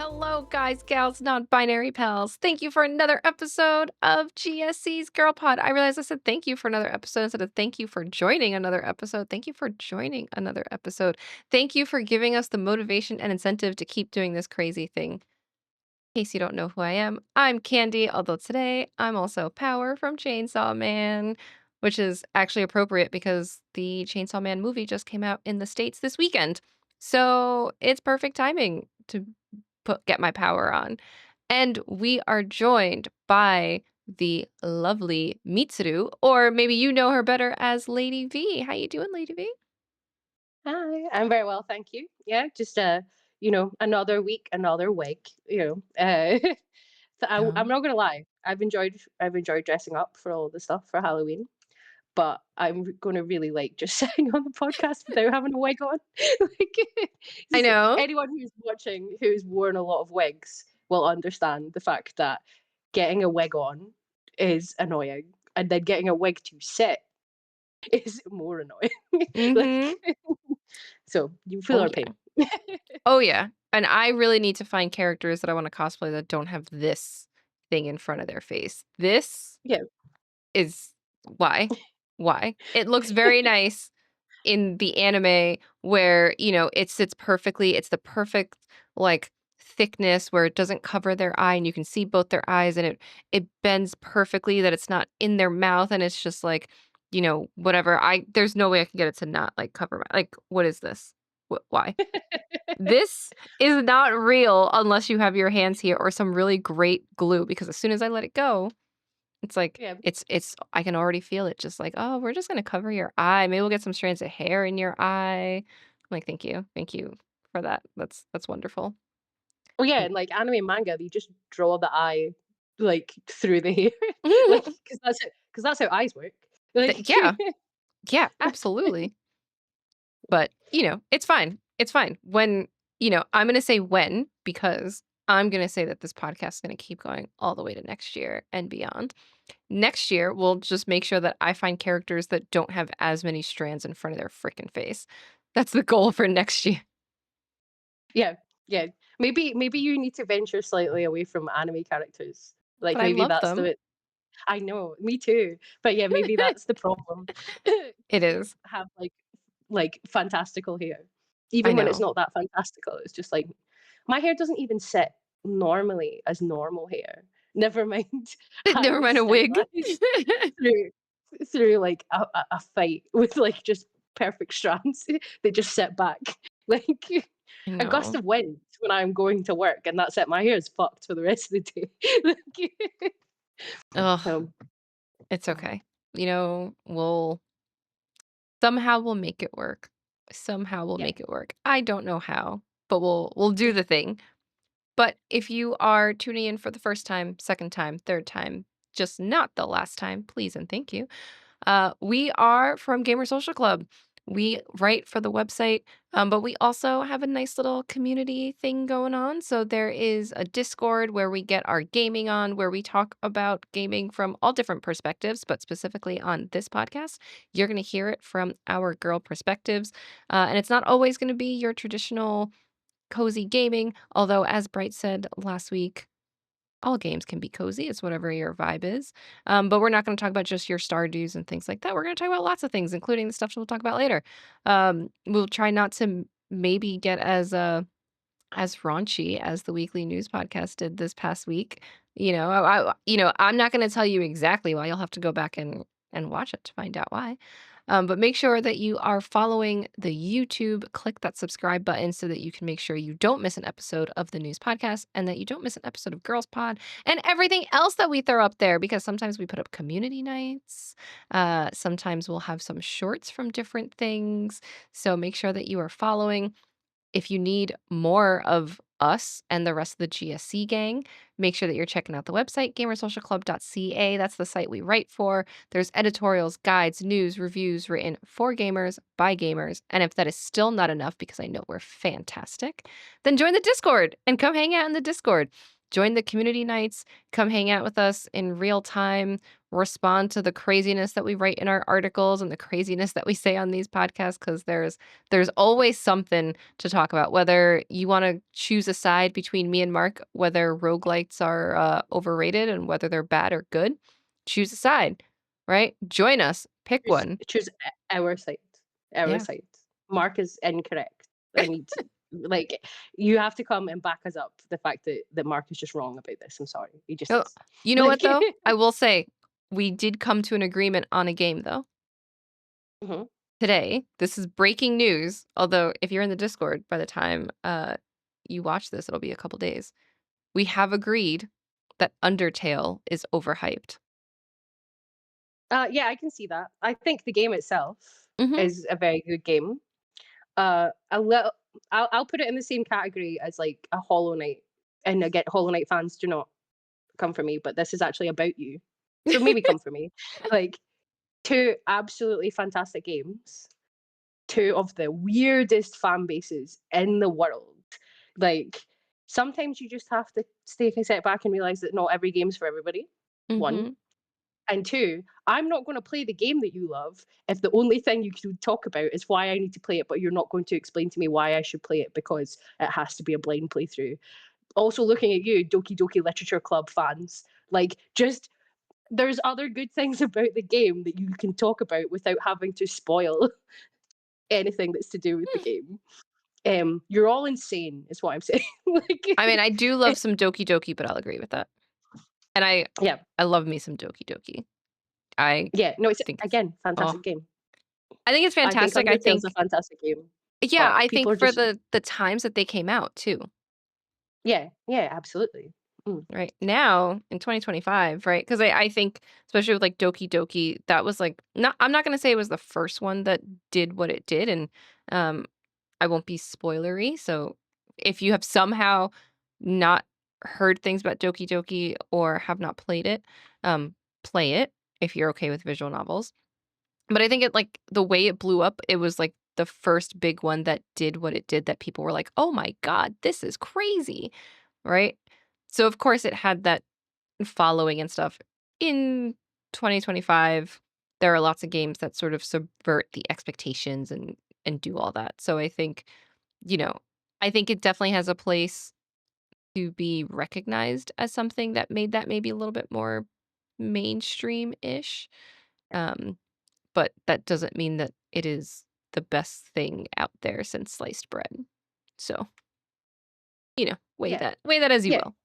Hello, guys, gals, non-binary pals. Thank you for another episode of GSC's Girl Pod. I realized I said thank you for another episode instead of thank you for joining another episode. Thank you for joining another episode. Thank you for giving us the motivation and incentive to keep doing this crazy thing. In case you don't know who I am, I'm Candy, although today I'm also Power from Chainsaw Man, which is actually appropriate because the Chainsaw Man movie just came out in the States this weekend. So it's perfect timing to get my power on. And we are joined by the lovely Mitsuru, or maybe you know her better as Lady V. How you doing, Lady V? Hi, I'm very well, thank you. Yeah, just another week, another week. So I'm Oh. not gonna lie, I've enjoyed dressing up for all the stuff for Halloween, but gonna really like just sitting on the podcast without having a wig on. Like, I just know. anyone who's watching who's worn a lot of wigs will understand the fact that getting a wig on is annoying, and then getting a wig to sit is more annoying. Mm-hmm. Like, so you feel Oh our yeah. pain. Oh yeah. And I really need to find characters that I want to cosplay that don't have this thing in front of their face. This Yeah. is why. Why? It looks very nice in the anime where, it sits perfectly. It's the perfect like thickness where it doesn't cover their eye and you can see both their eyes and it bends perfectly that it's not in their mouth and it's just like, whatever. There's no way I can get it to not like cover my like what is this? Why? This is not real unless you have your hands here or some really great glue because as soon as I let it go, it's like Yeah. it's I can already feel it just like, "Oh, we're just gonna cover your eye. Maybe we'll get some strands of hair in your eye." I'm like, "Thank you. Thank you for that. That's wonderful." Well, yeah, Mm. and like anime and manga, they just draw the eye like through the hair, like because that's how eyes work. Like, Yeah. Yeah, absolutely. But, it's fine. It's fine. When, I'm gonna say when because I'm gonna say that this podcast is gonna keep going all the way to next year and beyond. Next year, we'll just make sure that I find characters that don't have as many strands in front of their freaking face. That's the goal for next year. yeah, yeah. Maybe you need to venture slightly away from anime characters. Like But I maybe love that's them. the I know, me too. But yeah, maybe that's the problem. It People is. have like fantastical hair, I even when it's know. not that fantastical. It's just like my hair doesn't even sit normally as normal hair. Never mind Never highly mind a wig. stylized through like a fight with like just perfect strands. They just sit back like I a gust know. of wind when I'm going to work, and that's it. My hair is fucked for the rest of the day. Like, Ugh, um, it's okay. We'll make it work. Somehow we'll yeah, make it work. I don't know how, but we'll do the thing. But if you are tuning in for the first time, second time, third time, just not the last time, please and thank you. We are from Gamer Social Club. We write for the website, but we also have a nice little community thing going on. So there is a Discord where we get our gaming on, where we talk about gaming from all different perspectives, but specifically on this podcast, you're going to hear it from our girl perspectives. And it's not always going to be your traditional cozy gaming, although, as Bright said last week, all games can be cozy. It's whatever your vibe is. But we're not going to talk about just your Stardews and things like that. We're going to talk about lots of things, including the stuff we'll talk about later. We'll try not to maybe get as raunchy as the weekly news podcast did this past week. I'm not going to tell you exactly why. You'll have to go back and watch it to find out why. But make sure that you are following the YouTube. Click that subscribe button so that you can make sure you don't miss an episode of the news podcast and that you don't miss an episode of Girls Pod and everything else that we throw up there because sometimes we put up community nights. Sometimes we'll have some shorts from different things. So make sure that you are following. If you need more of us and the rest of the GSC gang, make sure that you're checking out the website, gamersocialclub.ca. That's the site we write for. There's editorials, guides, news, reviews written for gamers by gamers. And if that is still not enough, because I know we're fantastic, then join the Discord and come hang out in the Discord. Join the community nights, come hang out with us in real time. respond to the craziness that we write in our articles and the craziness that we say on these podcasts because there's always something to talk about. Whether you want to choose a side between me and Mark, whether roguelites are overrated and whether they're bad or good, choose a side, right? Join us, pick one. Choose our side. Our Yeah. side. Mark is incorrect. I need to, like, you have to come and back us up the fact that Mark is just wrong about this. I'm sorry. He just Oh, is. you know what Like, though? I will say we did come to an agreement on a game though. mhm. Today, this is breaking news, although if you're in the Discord by the time you watch this, it'll be a couple days. We have agreed that Undertale is overhyped. Yeah, I can see that. I think the game itself Mhm. is a very good game. A little, I'll put it in the same category as like a Hollow Knight, and again, Hollow Knight fans do not come for me, but this is actually about you, so maybe come for me. Like, two absolutely fantastic games, two of the weirdest fan bases in the world. Like, sometimes you just have to take a step back and realize that not every game's for everybody. One. Mhm. And two, I'm not going to play the game that you love if the only thing you can talk about is why I need to play it, but you're not going to explain to me why I should play it because it has to be a blind playthrough. Also, looking at you, Doki Doki Literature Club fans, like, just there's other good things about the game that you can talk about without having to spoil anything that's to do with the game. You're all insane, is what I'm saying. Like, I mean, I do love some Doki Doki, but I'll agree with that. And yeah, I love me some Doki Doki. I yeah. No, it's think it's again oh, fantastic game. I think it's I think fantastic. I Undertale's a think fantastic game, yeah, but I people think are for just the times that they came out too. yeah, yeah, absolutely. Mm. Right now in 2025, right? Because I think, especially with like Doki Doki, that was like, not, I'm not going to say it was the first one that did what it did. And um, I won't be spoilery. So if you have somehow not heard things about Doki Doki or have not played it, play it if you're okay with visual novels. But I think it like the way it blew up, it was like the first big one that did what it did that people were like, oh my God, this is crazy. Right. So, of course, it had that following and stuff. In 2025, there are lots of games that sort of subvert the expectations and do all that. So I think, you know, I think it definitely has a place to be recognized as something that made that maybe a little bit more mainstream-ish. Um, but that doesn't mean that it is the best thing out there since sliced bread. So, Yeah, weigh that as you yeah, will.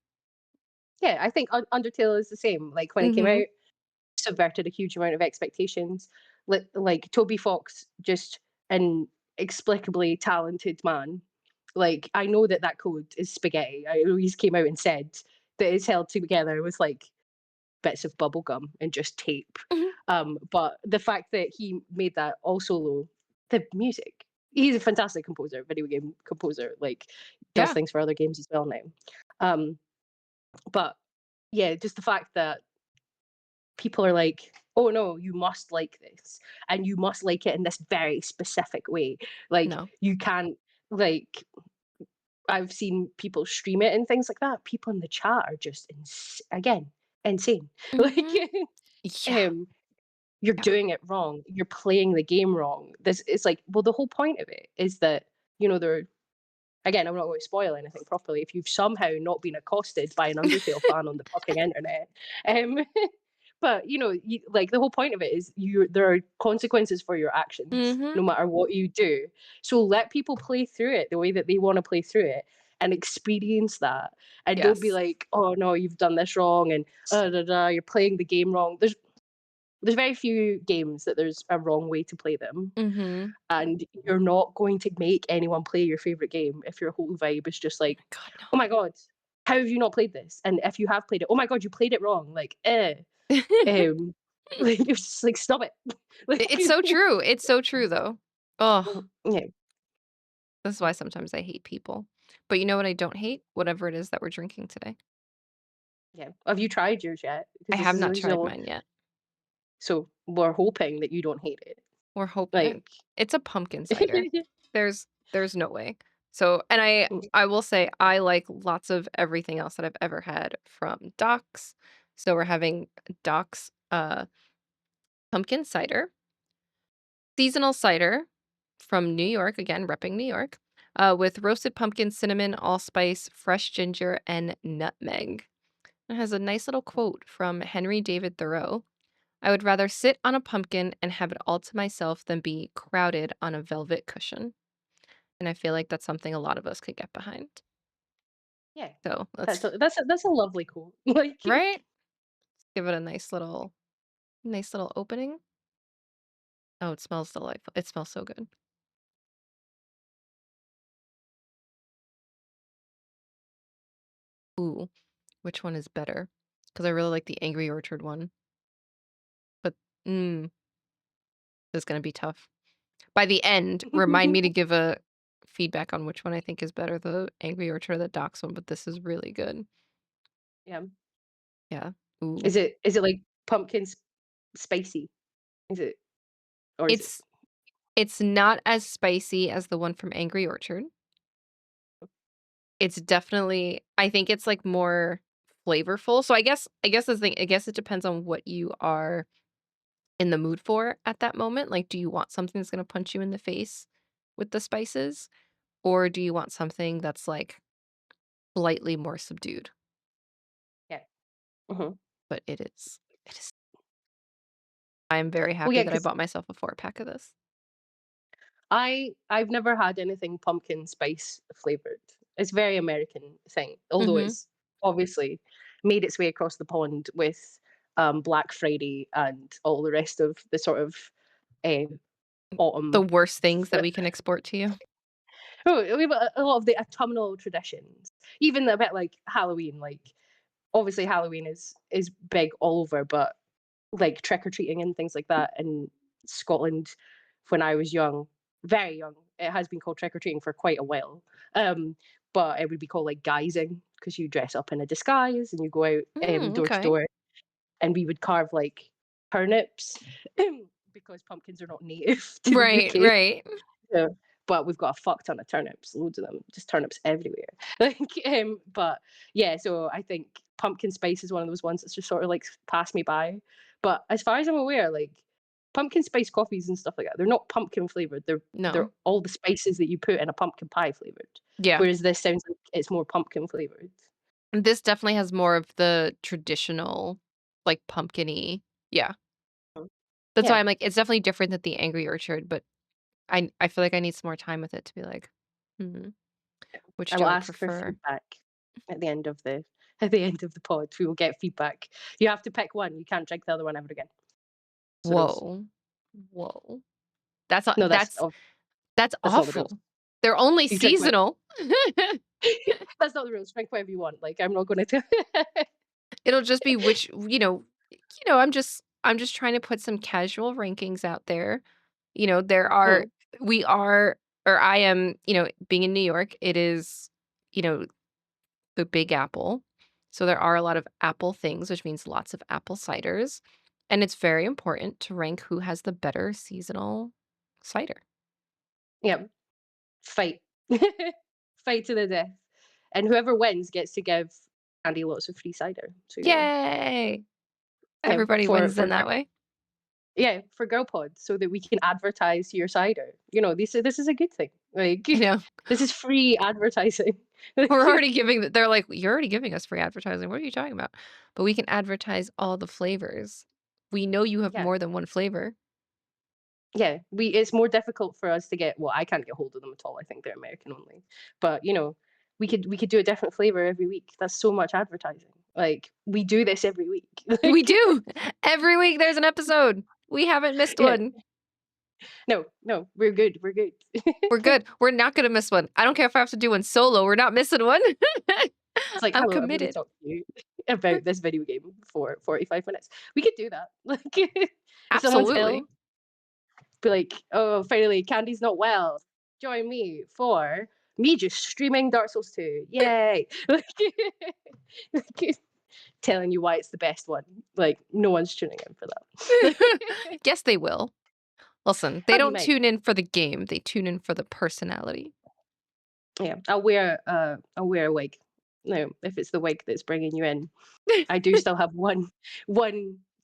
yeah. I think Undertale is the same. Like when it came Mhm. out, subverted a huge amount of expectations. Like Toby Fox, just an inexplicably talented man. Like, I know that that code is spaghetti. I know he's came out and said that it's held together with like bits of bubble gum and just tape. Mhm. But the fact that he made that all solo, the music. He's a fantastic composer, video game composer. Like, does Yeah. things for other games as well now. Um, but yeah, just the fact that people are like, oh no, you must like this, and you must like it in this very specific way. Like, No. you can't, like, I've seen people stream it and things like that. People in the chat are just again insane. Like, Mhm. Yeah. um, you're Yeah. doing it wrong. You're playing the game wrong. This it's like, well, the whole point of it is that they're again. I'm not going to spoil anything properly. If you've somehow not been accosted by an Undertale fan on the fucking internet, um, but like the whole point of it is there are consequences for your actions, Mhm. no matter what you do. So let people play through it the way that they want to play through it and experience that. And don't be Yes. like, oh no, you've done this wrong and da, da, you're playing the game wrong. There's very few games that there's a wrong way to play them. Mhm. And you're not going to make anyone play your favorite game if your whole vibe is just like, God, oh my god, how have you not played this? And if you have played it, oh my god, you played it wrong. Like, no. um, like, it's just like, stop it. Like, It's so true. It's so true, though. Oh, yeah, this is why sometimes I hate people. But you know what I don't hate? Whatever it is that we're drinking today. yeah. Have you tried yours yet? I Because have not tried mine yet. so we're hoping that you don't hate it. We're hoping. Like, It's a pumpkin cider. There's no way. So, and I will say I like lots of everything else that I've ever had from Doc's. So we're having Doc's uh, pumpkin cider, seasonal cider from New York, again, repping New York, with roasted pumpkin, cinnamon, allspice, fresh ginger, and nutmeg. It has a nice little quote from Henry David Thoreau. I would rather sit on a pumpkin and have it all to myself than be crowded on a velvet cushion. And I feel like that's something a lot of us could get behind. Yeah. So That's let's, a lovely quote. Like, right? Give it a nice little opening. Oh, it smells delightful. It smells so good. Ooh, which one is better? Because I really like the Angry Orchard one, but mm, this is gonna be tough. By the end, remind me to give a feedback on which one I think is better, the Angry Orchard or the Docks one, but this is really good. yeah. Yeah. Ooh. Is it like spicy? Is it or is it It's it's not as spicy as the one from Angry Orchard. It's definitely I think it's, like, more flavorful. So I guess the thing I guess it depends on what you are in the mood for at that moment. Like, do you want something that's gonna punch you in the face with the spices, or do you want something that's, like, slightly more subdued? yeah. Mhm. But it is I'm very Well, happy yeah, that I 'cause bought myself a 4-pack of this. I've never had anything pumpkin spice flavored. It's a very American thing, although Mhm. it's obviously made its way across the pond with Black Friday and all the rest of the sort of uh, The autumn. worst things that we can export to you. Oh, we've got a lot of the autumnal traditions, even a bit like Halloween. Like obviously Halloween is big all over, but like trick or treating and things like that in Scotland when I was young, very young. It has been called trick or treating for quite a while. Um, but it would be called like guising because you dress up in a disguise and you go out door to Okay. door, and we would carve like turnips because pumpkins are not native to the Right, UK. right. Yeah. But we've got a fuck ton of turnips, loads of them, just turnips everywhere. Like, but yeah, so I think pumpkin spice is one of those ones that's just sort of like passed me by. But as far as I'm aware, like pumpkin spice coffees and stuff like that, they're not pumpkin flavored. They're No. all the spices that you put in a pumpkin pie flavored. Yeah. Whereas this sounds like it's more pumpkin flavored. This definitely has more of the traditional, like, pumpkin-y yeah. That's why Yeah, I'm like, it's definitely different than the Angry Orchard, but I feel like I need some more time with it to be like, "Hmm, which I do will I ask for prefer?" feedback at the end of the at the end of the pod. We will get feedback. You have to pick one. You can't drink the other one ever again. It's the rules. Whoa. Whoa. That's a No, that's that's not the rules. awful. They're only You drink whatever. seasonal. That's not the rules. Drink whatever you want. Like I'm not going to. It'll just be which I'm just trying to put some casual rankings out there. There are Mm, we are or I am, being in New York, it is, you know, the Big Apple. So there are a lot of apple things, which means lots of apple ciders, and it's very important to rank who has the better seasonal cider. yeah, fight, fight to the death, and whoever wins gets to give Andy lots of free cider. So Yay! yeah, Everybody wins in that way. for Girl Pod, so that we can advertise your cider. This is a good thing. Like I know. this is free advertising. We're already giving they're like, "You're already giving us free advertising. What are you talking about?" But we can advertise all the flavors. We know you have Yeah, more than one flavor. yeah. It's more difficult for us to get. Well, I can't get hold of them at all. I think they're American only. But we could do a different flavor every week. That's so much advertising. Like we do this every week. We Like do. Every week there's an episode. We haven't missed yeah, one. no, we're good. We're good. We're good. We're not gonna miss one. I don't care if I have to do one solo. We're not missing one. It's like, I'm hello, I'm going to committed. talk to you about this video game for 45 minutes. We could do that. Like, if someone's Absolutely. ill, be like, oh, finally, Candy's not well. Join me for me just streaming Dark Souls 2. Yay! Like, telling you why it's the best one. Like, no one's tuning in for that. Guess they will. Listen, they Oh, they don't might. tune in for the game. They tune in for the personality. Yeah, I'll wear a wig. No, if it's the wig that's bringing you in. I do still have one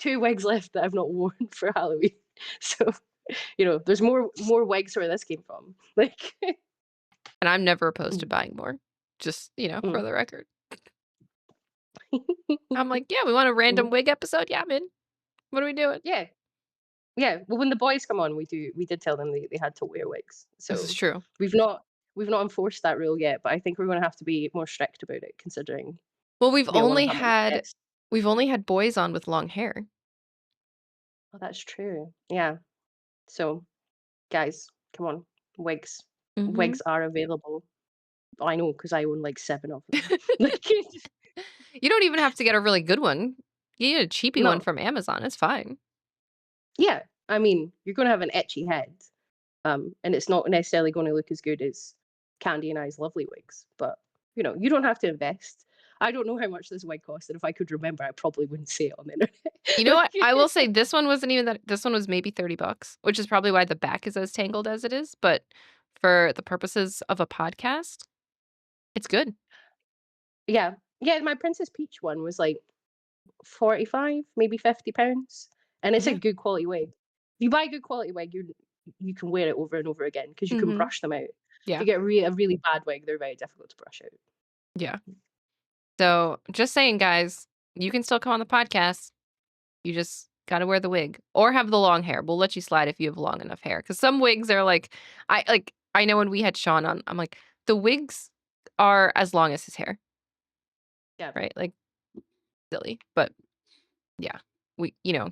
2 wigs left that I've not worn for Halloween. So, there's more wigs where this came from. Like, And I'm never opposed to mm, buying more. Just, for mm. the record. I'm like, "Yeah, we want a random Mhm. wig episode? Yeah, I'm in. What are we doing?" Yeah, yeah. Well, when the boys come on, we did tell them they had to wear wigs. This is So true. we've not we've not enforced that rule yet, but I think we're gonna have to be more strict about it considering Well, we don't wanna have any guests. we've only had boys on with long hair. Oh, that's true. Yeah. So, guys, come on, wigs. Mhm. Wigs are available. I know because I own, like, 7 of them. Like, You don't even have to get a really good one. You get a cheapy one no. from Amazon, it's fine. Yeah, I mean, you're gonna have an itchy head, and it's not necessarily gonna look as good as Candy and I's lovely wigs, but, you don't have to invest. I don't know how much this wig cost, and if I could remember, I probably wouldn't say it on the internet. You know what? I will say this one wasn't even that this one was maybe $30, which is probably why the back is as tangled as it is, but for the purposes of a podcast, it's good. Yeah. Yeah, my Princess Peach one was, like, 45, maybe £50, and it's a Yeah. good quality wig. If you buy a good quality wig, you can wear it over and over again because you can Mhm. brush them out. If Yeah. you get a really bad wig, they're very difficult to brush out. Yeah. So, just saying, guys, you can still come on the podcast. You just gotta wear the wig or have the long hair. We'll let you slide if you have long enough hair. Because some wigs are I know when we had Sean on, I'm like, "The wigs are as long as his hair," Yeah. right? Like, silly, but yeah.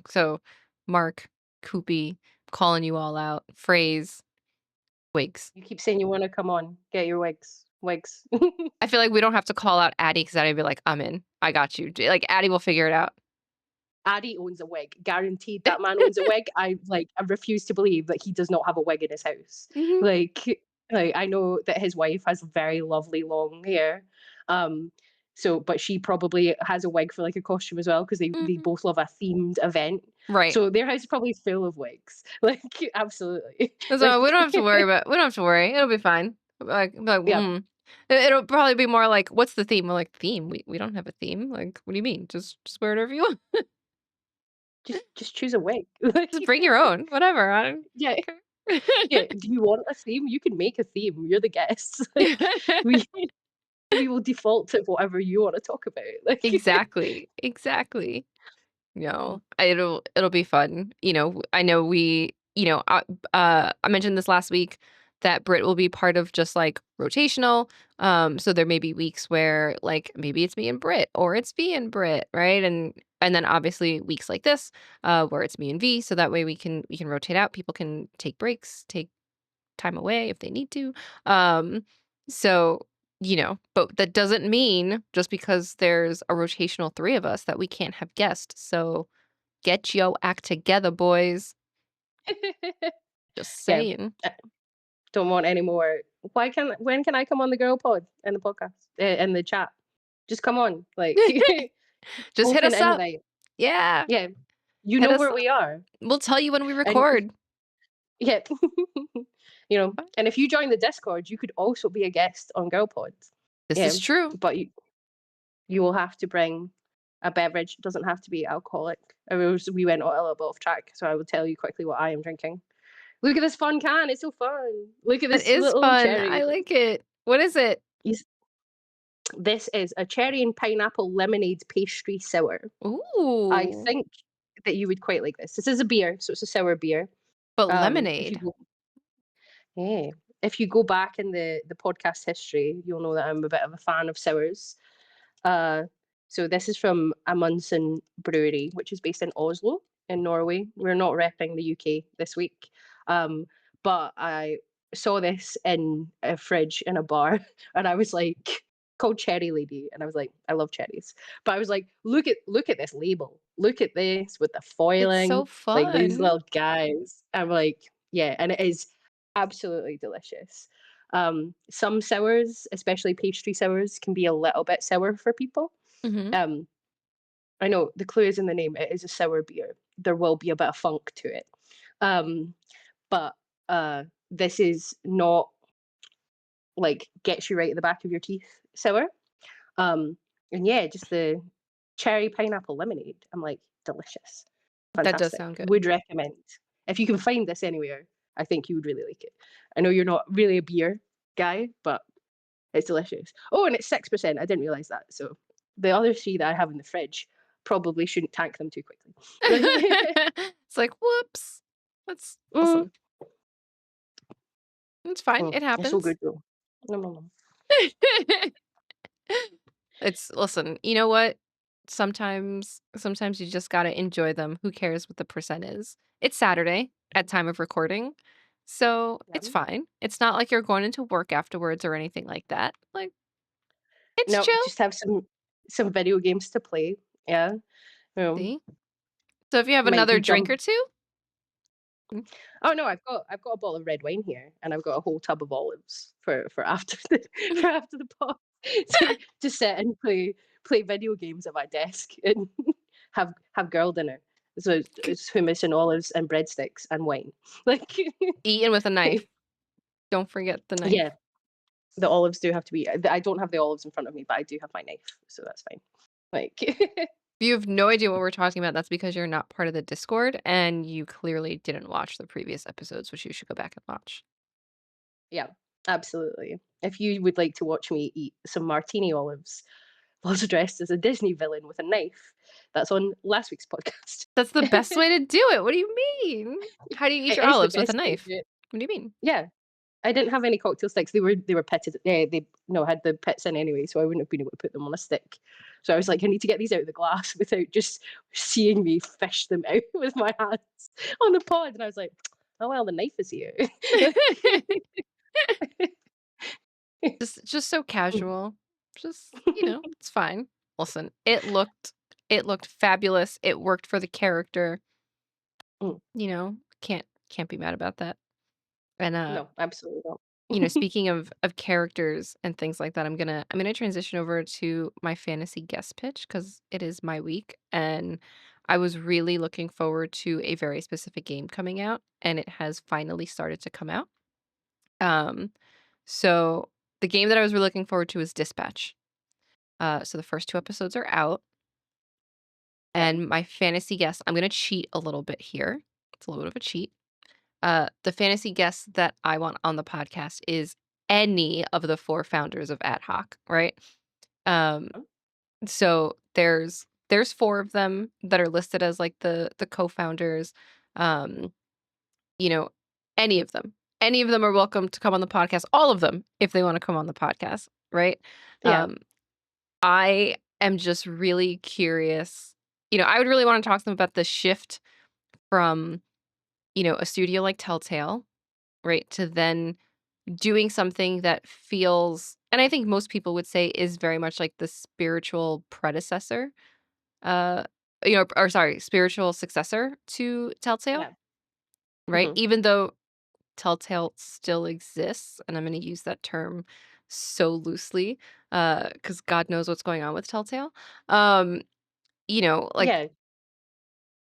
So Mark, Koopy, calling you all out, Phrase, wigs. You keep saying you wanna come on, get your wigs. Wigs. I feel like we don't have to call out Addie because Addie'd be like, "I'm in. I got you." Like, Addie will figure it out. Addy owns a wig. Guaranteed that man owns a wig. I refuse to believe that he does not have a wig in his house. Mhm, Like I know that his wife has very lovely long hair. Um but she probably has a wig for like a costume as well because they mhm. both love a themed event. Right. So their house is probably full of wigs. Like absolutely. Like So, we don't have to worry, it'll be fine. Like, yeah, It'll probably be more like, "What's the theme?" We're like, "Theme? We don't have a theme." Like, "What do you mean? Just wear whatever you want. just choose a wig. Like Just bring your own, whatever, I don't yeah. care." Yeah. Do you want a theme? You can make a theme. You're the guests. Like we we will default to whatever you wanna talk about, like Exactly, exactly. Mm. No, it'll be fun. I know I mentioned this last week that Brit will be part of just like rotational. So there may be weeks where like maybe it's me and Brit or it's V and Brit, right? And then obviously weeks like this, where it's me and V. So that way we can rotate out. People can take breaks, take time away if they need to. Um, but that doesn't mean just because there's a rotational three of us that we can't have guests. So get yo act together, boys. Just Yeah, saying. I don't want any more when can I come on the girl pod in the podcast in the chat? Just come on, like, Just hit open us up. invite. Yeah. Yeah, you Hit know us where up. we are, We'll tell you when we and record. yeah, and if you join the Discord, you could also be a guest on Girl Pod. This Yeah, is true. but you will have to bring a beverage. It doesn't have to be alcoholic. We went a little bit off track, so I will tell you quickly what I am drinking. Look at this fun can, it's so fun. Look at It this is little fun. cherry. I like it. What is it? Yes, this is a cherry and pineapple lemonade pastry sour. I Ooh. think that you would quite like this. This is a beer, so it's a sour beer. But If you lemonade. go yeah, if you go back in the podcast history, you'll know that I'm a bit of a fan of sours. Uh, so this is from Amundsen Brewery, which is based in Oslo in Norway. We're not repping the UK this week, but I saw this in a fridge in a bar, and I was like, called Cherry Lady, and I was like, I love cherries, but I was like, look at this label, look at this with the It's so foiling, like these fun. little guys. I'm like, yeah, and it is absolutely delicious. Some sours, especially pastry sours, can be a little bit sour for people. Mhm. Um, I know the clue is in the name. It is a sour beer. There will be a bit of funk to it, um, but this is not like gets you right at the back of your teeth sour. Um, and yeah, just the cherry pineapple lemonade. I'm like delicious. That does Fantastic. sound good. Would recommend. If you can find this anywhere, I think you would really like it. I know you're not really a beer guy, but it's delicious. Oh, and it's 6%. I didn't realize that. So the other three that I have in the fridge probably shouldn't tank them too quickly. It's like, "Whoops." That's mm, listen, it's fine, it they're so happens. good though. Nom, nom, nom. It's listen, you know what? Sometimes you just gotta enjoy them. Who cares what the percent is? It's Saturday at time of recording, so Yeah. it's fine. It's not like you're going into work afterwards or anything like that. Like, it's No, chill. just have some video games to play. Yeah. Um, See? So if you have might another be drink jump. or 2, mm, Oh no, I've got a bottle of red wine here, and I've got a whole tub of olives for after the for after the pot to sit and play video games at my desk and have girl dinner. So it's hummus and olives and breadsticks and wine. Like eating with a knife. Don't forget the knife. yeah, the olives do have to be. I don't have the olives in front of me, but I do have my knife, so that's fine. Like If you have no idea what we're talking about, that's because you're not part of the Discord and you clearly didn't watch the previous episodes, which you should go back and watch. yeah, absolutely. If you would like to watch me eat some martini olives whilst dressed as a Disney villain with a knife, that's on last week's podcast. That's the best way to do it. What do you mean? How do you eat It your is the olives with a best way to knife? do it. What do you mean? Yeah, I didn't have any cocktail sticks. They were pitted. They no had the pits in anyway, so I wouldn't have been able to put them on a stick. So I was like, I need to get these out of the glass without just seeing me fish them out with my hands on the pod. And I was like, oh well, the knife is here. Just so casual. Just, it's fine. Listen, it looked fabulous. It worked for the character. Mm, Can't be mad about that. And no, absolutely not. speaking of characters and things like that, I'm gonna transition over to my fantasy guest pitch because it is my week, and I was really looking forward to a very specific game coming out, and it has finally started to come out. Um, so the game that I was really looking forward to is Dispatch. So the first 2 episodes are out, Okay. and my fantasy guest, I'm gonna cheat a little bit here. It's a little bit of a cheat. The fantasy guest that I want on the podcast is any of the 4 founders of Ad Hoc, right? Um, so there's 4 of them that are listed as, like, the co-founders. Um, you know, any of them. Any of them are welcome to come on the podcast, all of them, if they wanna come on the podcast, right? Yeah. Um, I am just really curious. I would really wanna talk to them about the shift from, a studio like Telltale, right, to then doing something that feels, and I think most people would say is very much like the spiritual predecessor, uh, or sorry, spiritual successor to Telltale, Yeah. right? Mhm. Even though Telltale still exists, and I'm gonna use that term so loosely, because God knows what's going on with Telltale. Like Yeah.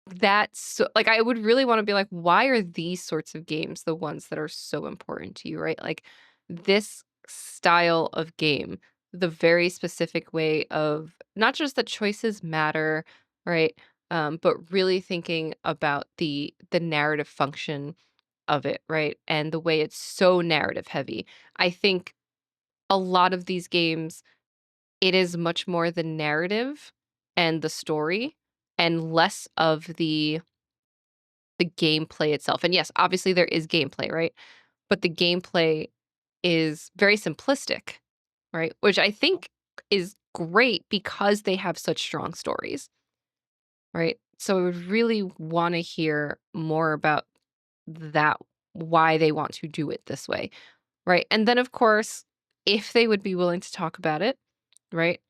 that's like, I would really wanna be like, why are these sorts of games the ones that are so important to you, right? Like, this style of game, the very specific way of not just the choices matter, right? But really thinking about the narrative function of it, right? And the way it's so narrative heavy. I think a lot of these games, it is much more the narrative and the story and less of the gameplay itself. And yes, obviously there is gameplay, right? But the gameplay is very simplistic, right? Which I think is great because they have such strong stories, right? So I would really want to hear more about that, why they want to do it this way, right? And then, of course, if they would be willing to talk about it, right?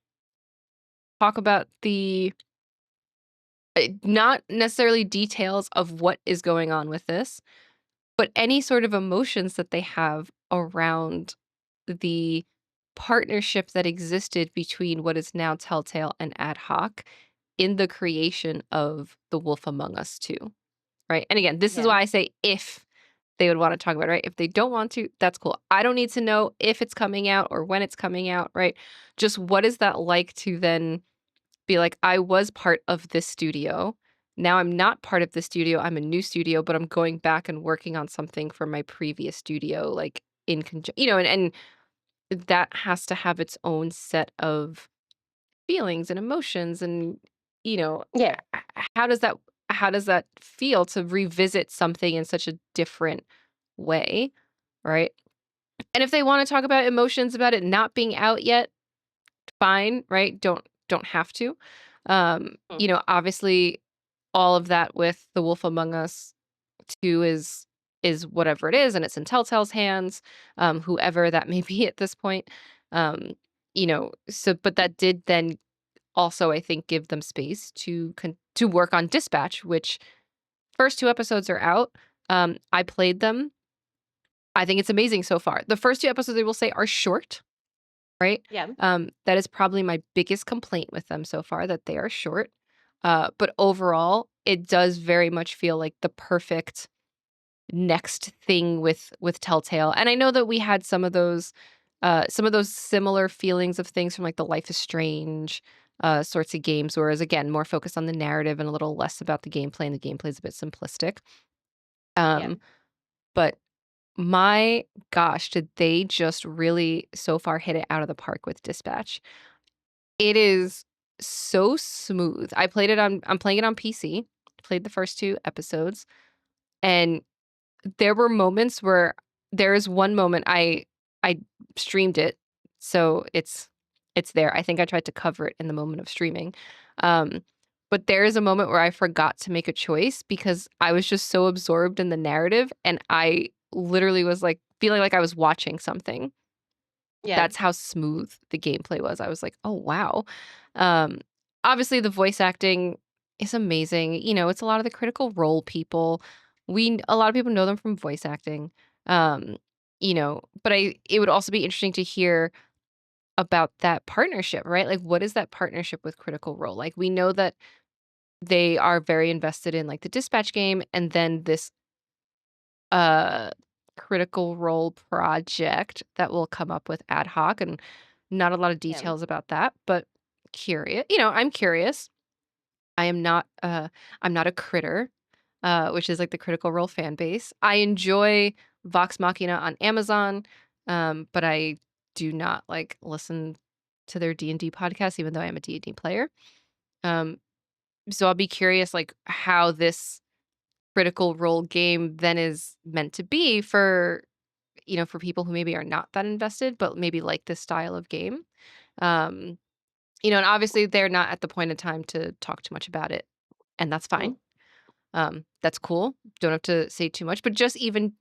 Talk about not necessarily details of what is going on with this, but any sort of emotions that they have around the partnership that existed between what is now Telltale and Ad Hoc in the creation of The Wolf Among Us too, right? And again, this is Yeah. why I say if they would want to talk about it, right? If they don't want to, that's cool. I don't need to know if it's coming out or when it's coming out, right? Just what is that like to then be like, I was part of this studio. now I'm not part of the studio, I'm a new studio, but I'm going back and working on something from my previous studio, like, in conjun and that has to have its own set of feelings and emotions and, you know, Yeah, how does that feel to revisit something in such a different way, right? And if they wanna talk about emotions about it not being out yet, fine, right? Don't have to. mm, Obviously, all of that with The Wolf Among Us 2 is whatever it is, and it's in Telltale's hands, whoever that may be at this point. So but that did then also, I think, give them space to work on Dispatch, which first 2 episodes are out. I played them. I think it's amazing so far. The first 2 episodes, I will say, are short, right? yeah, That is probably my biggest complaint with them so far, that they are short. But overall, it does very much feel like the perfect next thing with Telltale. And I know that we had some of those similar feelings of things from like the Life is Strange sorts of games, whereas again, more focused on the narrative and a little less about the gameplay, and the gameplay is a bit simplistic. yeah, Um, but my gosh, did they just really so far hit it out of the park with Dispatch. It is so smooth. I'm playing it on PC, played the first 2 episodes, and there were moments where there is one moment I streamed it, so it's there. I think I tried to cover it in the moment of streaming. Um, but there is a moment where I forgot to make a choice because I was just so absorbed in the narrative, and I literally was, like, feeling like I was watching something. yeah, That's how smooth the gameplay was. I was like, "Oh, wow." Um, Obviously, the voice acting is amazing. It's a lot of the Critical Role people. A lot of people know them from voice acting. Um, but it would also be interesting to hear about that partnership, right? Like, what is that partnership with Critical Role? Like, we know that they are very invested in, like, the Dispatch game and then this uh Critical Role project that will come up with ad hoc, and not a lot of yeah, details about that, but I'm curious. I am not I'm not a critter, which is like the Critical Role fan base. I enjoy Vox Machina on Amazon, but I do not like listen to their D&D podcast, even though I am a D&D player. Um so I'll be curious like how this Critical Role game then is meant to be for people who maybe are not that invested, but maybe like this style of game. Um, and obviously they're not at the point in time to talk too much about it, and that's mm, fine. That's cool. Don't have to say too much, but just even,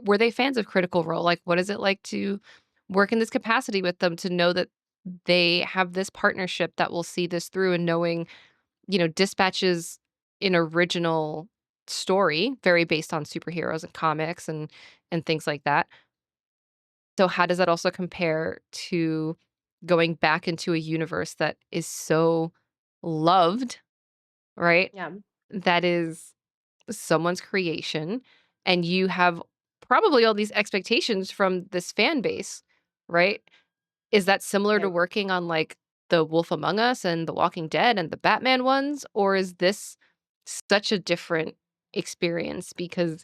were they fans of Critical Role? Like, what is it like to work in this capacity with them, to know that they have this partnership that will see this through, and knowing, Dispatches an original story, very based on superheroes and comics and things like that. So how does that also compare to going back into a universe that is so loved, right? yeah, That is someone's creation, and you have probably all these expectations from this fan base, right? Is that similar yeah, to working on, like, The Wolf Among Us and The Walking Dead and the Batman ones, or is this such a different experience because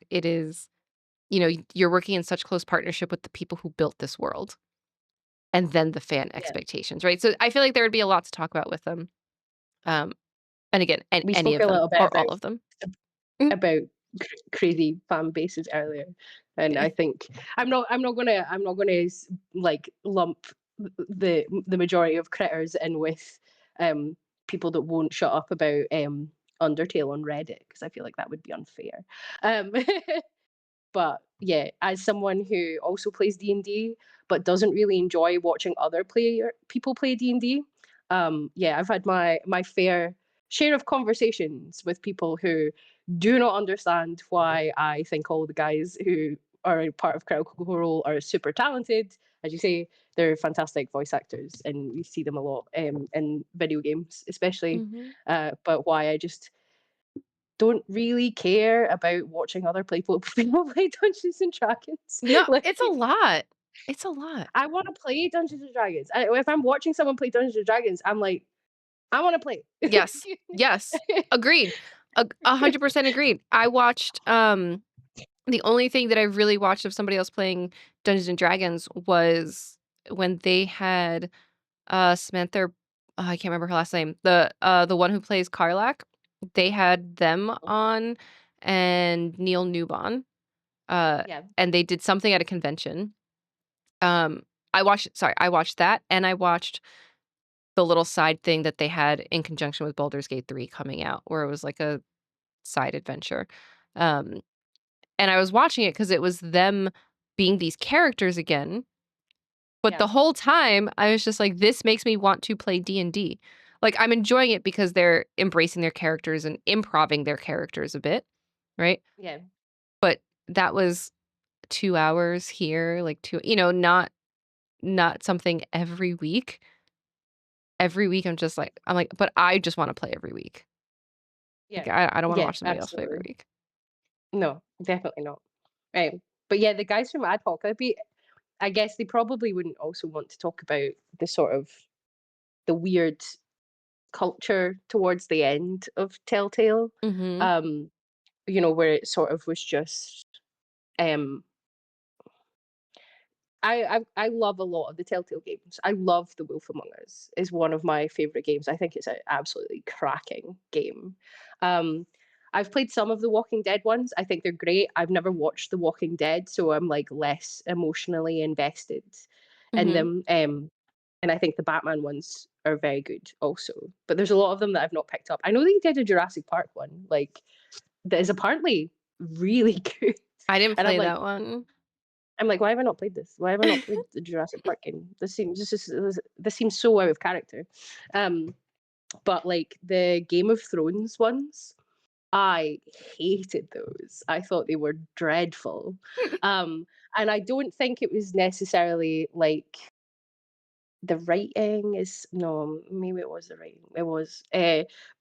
you're working in such close partnership with the people who built this world, and then the fan yeah. expectations, right? So I feel like there would be a lot to talk about with them, um, and again, We any spoke of a them little bit or all of them. Mhm. about crazy fan bases earlier, and I think I'm not gonna like lump the majority of critters in with people that won't shut up about Undertale on Reddit, because I feel like that would be unfair. Um, But yeah, as someone who also plays D&D but doesn't really enjoy watching other player people play D&D, yeah, I've had my fair share of conversations with people who do not understand why I think all the guys who are part of Critical Role are super talented. As you say, they're fantastic voice actors, and we see them a lot in video games, especially. Mhm. But why I just don't really care about watching other people play Dungeons and Dragons. No, Like, it's a lot. It's a lot. I want to play Dungeons and Dragons. If I'm watching someone play Dungeons and Dragons, I'm like, I want to play. Yes. Yes. Agreed. A 100% agreed. I watched, the only thing that I really watched of somebody else playing Dungeons& and Dragons was when they had, Samantha I can't remember her last name, the one who plays Karlach, they had them on, and Neil Newbon, uh, Yeah, and they did something at a convention. Um, I watched that, and I watched the little side thing that they had in conjunction with Baldur's Gate 3 coming out, where it was like a side adventure. Um, and I was watching it because it was them being these characters again, but yeah, the whole time, I was just like, "This makes me want to play D&D." Like, I'm enjoying it because they're embracing their characters and improving their characters a bit, right? yeah, But that was 2 hours here, like, 2 not something every week. Every week, I'm like, "But I just wanna play every week." yeah, Like, I don't wanna yeah, watch somebody else play every absolutely. week. No, definitely not. But yeah, the guys from Ad Hoc, I guess they probably wouldn't also want to talk about the sort of the weird culture towards the end of Telltale. Mhm, Um, where it sort of was just um I love a lot of the Telltale games. I love The Wolf Among Us. Is one of my favorite games. I think it's an absolutely cracking game. Um, I've played some of the Walking Dead ones. I think they're great. I've never watched The Walking Dead, so I'm like less emotionally invested in mhm. them. And I think the Batman ones are very good also. But there's a lot of them that I've not picked up. I know they did a Jurassic Park one, like that is apparently really good. I didn't And play that one. I'm like, why have I not played this? Why have I not played the Jurassic Park game? This seems so out of character. Um, but like the Game of Thrones ones, I hated those. I thought they were dreadful. Um, and I don't think it was necessarily like the writing is no, maybe it was the writing. It was,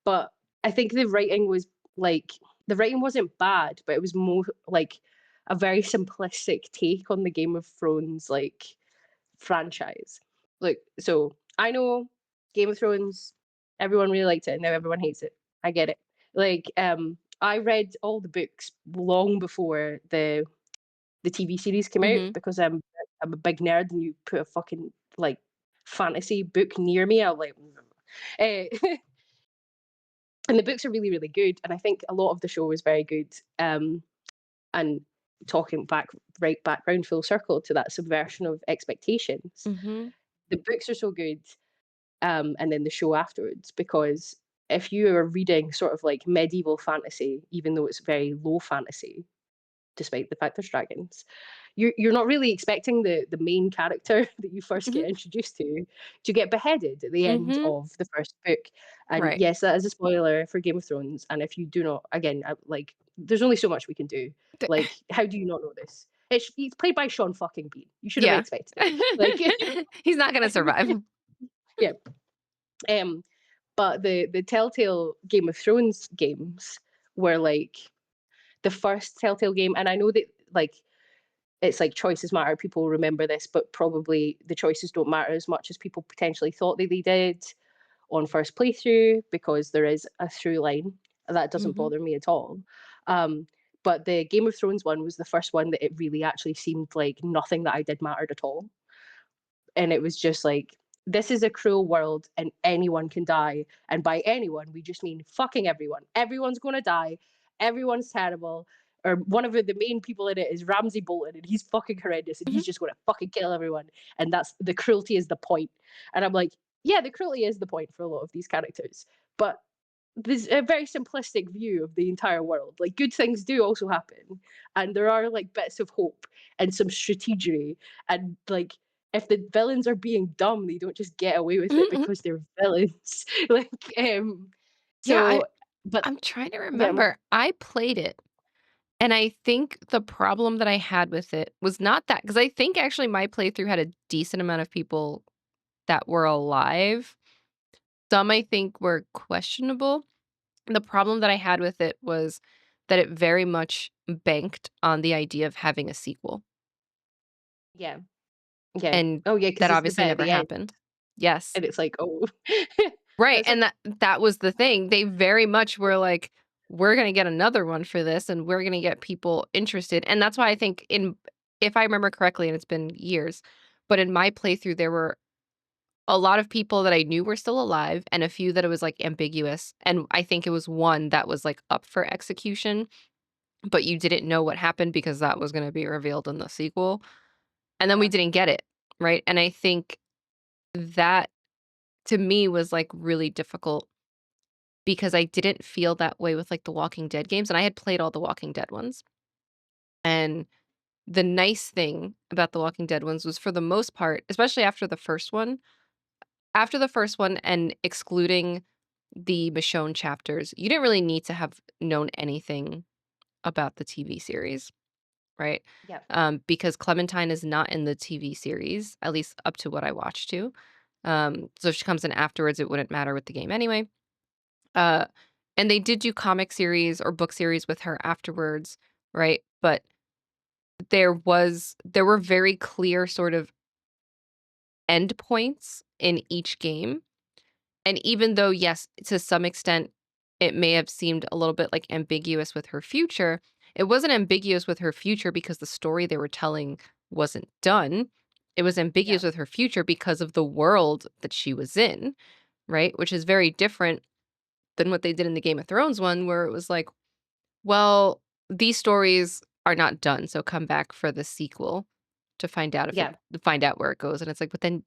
but I think the writing was like the writing wasn't bad, but it was more like a very simplistic take on the Game of Thrones franchise. Like, so I know Game of Thrones, everyone really liked it, and now everyone hates it. I get it. I read all the books long before the TV series came out Mhm. because I'm a big nerd, and you put a fucking like fantasy book near me, I'm like, eh. And the books are really really good, and I think a lot of the show is very good. And talking right back round full circle to that subversion of expectations, Mhm. the books are so good, and then the show afterwards, because if you are reading sort of like medieval fantasy, even though it's very low fantasy, despite the fact there's dragons, you're not really expecting the main character that you first Mhm. get introduced to get beheaded at the end Mhm. of the first book. And Right. yes, that is a spoiler for Game of Thrones. And if you do not, again, like, there's only so much we can do. D Like, how do you not know this? He's played by Sean fucking Bean. You should have Yeah. expected it. Like, He's not gonna survive. yeah. Um, but the Telltale Game of Thrones games were like the first Telltale game, and I know that like it's like choices matter. People remember this, but probably the choices don't matter as much as people potentially thought they did on first playthrough, because there is a through line. That doesn't Mhm. bother me at all. Um, but the Game of Thrones one was the first one that it really actually seemed like nothing that I did mattered at all. And it was just like, this is a cruel world and anyone can die. And by anyone, we just mean fucking everyone. Everyone's going to die. Everyone's terrible. Or one of the main people in it is Ramsay Bolton, and he's fucking horrendous, and Mhm. he's just going to fucking kill everyone. And that's the cruelty is the point. And I'm like, yeah, the cruelty is the point for a lot of these characters. But there's a very simplistic view of the entire world. Like, good things do also happen, and there are like bits of hope and some strategy, and like if the villains are being dumb, they don't just get away with Mhm, it mhm. because they're villains. like, Yeah, so, but I'm trying to yeah, remember. I played it, and I think the problem that I had with it was not that, because I think actually my playthrough had a decent amount of people that were alive. Some I think were questionable. The problem that I had with it was that it very much banked on the idea of having a sequel, yeah, yeah. and Oh yeah, because that there's the obviously bit at never the end, happened. Yes. and it's like, oh, Right, that's and like, that was the thing. They very much were like, we're gonna get another one for this, and we're gonna get people interested, and that's why I think in if I remember correctly, and it's been years, but in my playthrough, there were a lot of people that I knew were still alive and a few that it was, like, ambiguous, and I think it was one that was, like, up for execution, but you didn't know what happened because that was gonna be revealed in the sequel, and then we Yeah. didn't get it, right? And I think that, to me, was, like, really difficult because I didn't feel that way with, like, the Walking Dead games, and I had played all the Walking Dead ones, and the nice thing about the Walking Dead ones was for the most part, especially after the first one and excluding the Michonne chapters, you didn't really need to have known anything about the TV series, right? Yeah. Because Clementine is not in the TV series, at least up to what I watched to. So if she comes in afterwards, it wouldn't matter with the game anyway. Uh, and they did do comic series or book series with her afterwards, right? But there were very clear sort of endpoints in each game. And even though, yes, to some extent, it may have seemed a little bit like ambiguous with her future, it wasn't ambiguous with her future because the story they were telling wasn't done. It was Yeah. ambiguous with her future because of the world that she was in, right? Which is very different than what they did in the Game of Thrones one, where it was like, well, these stories are not done, so come back for the sequel to find out if it Yeah. to find out where it goes. And it's like, but then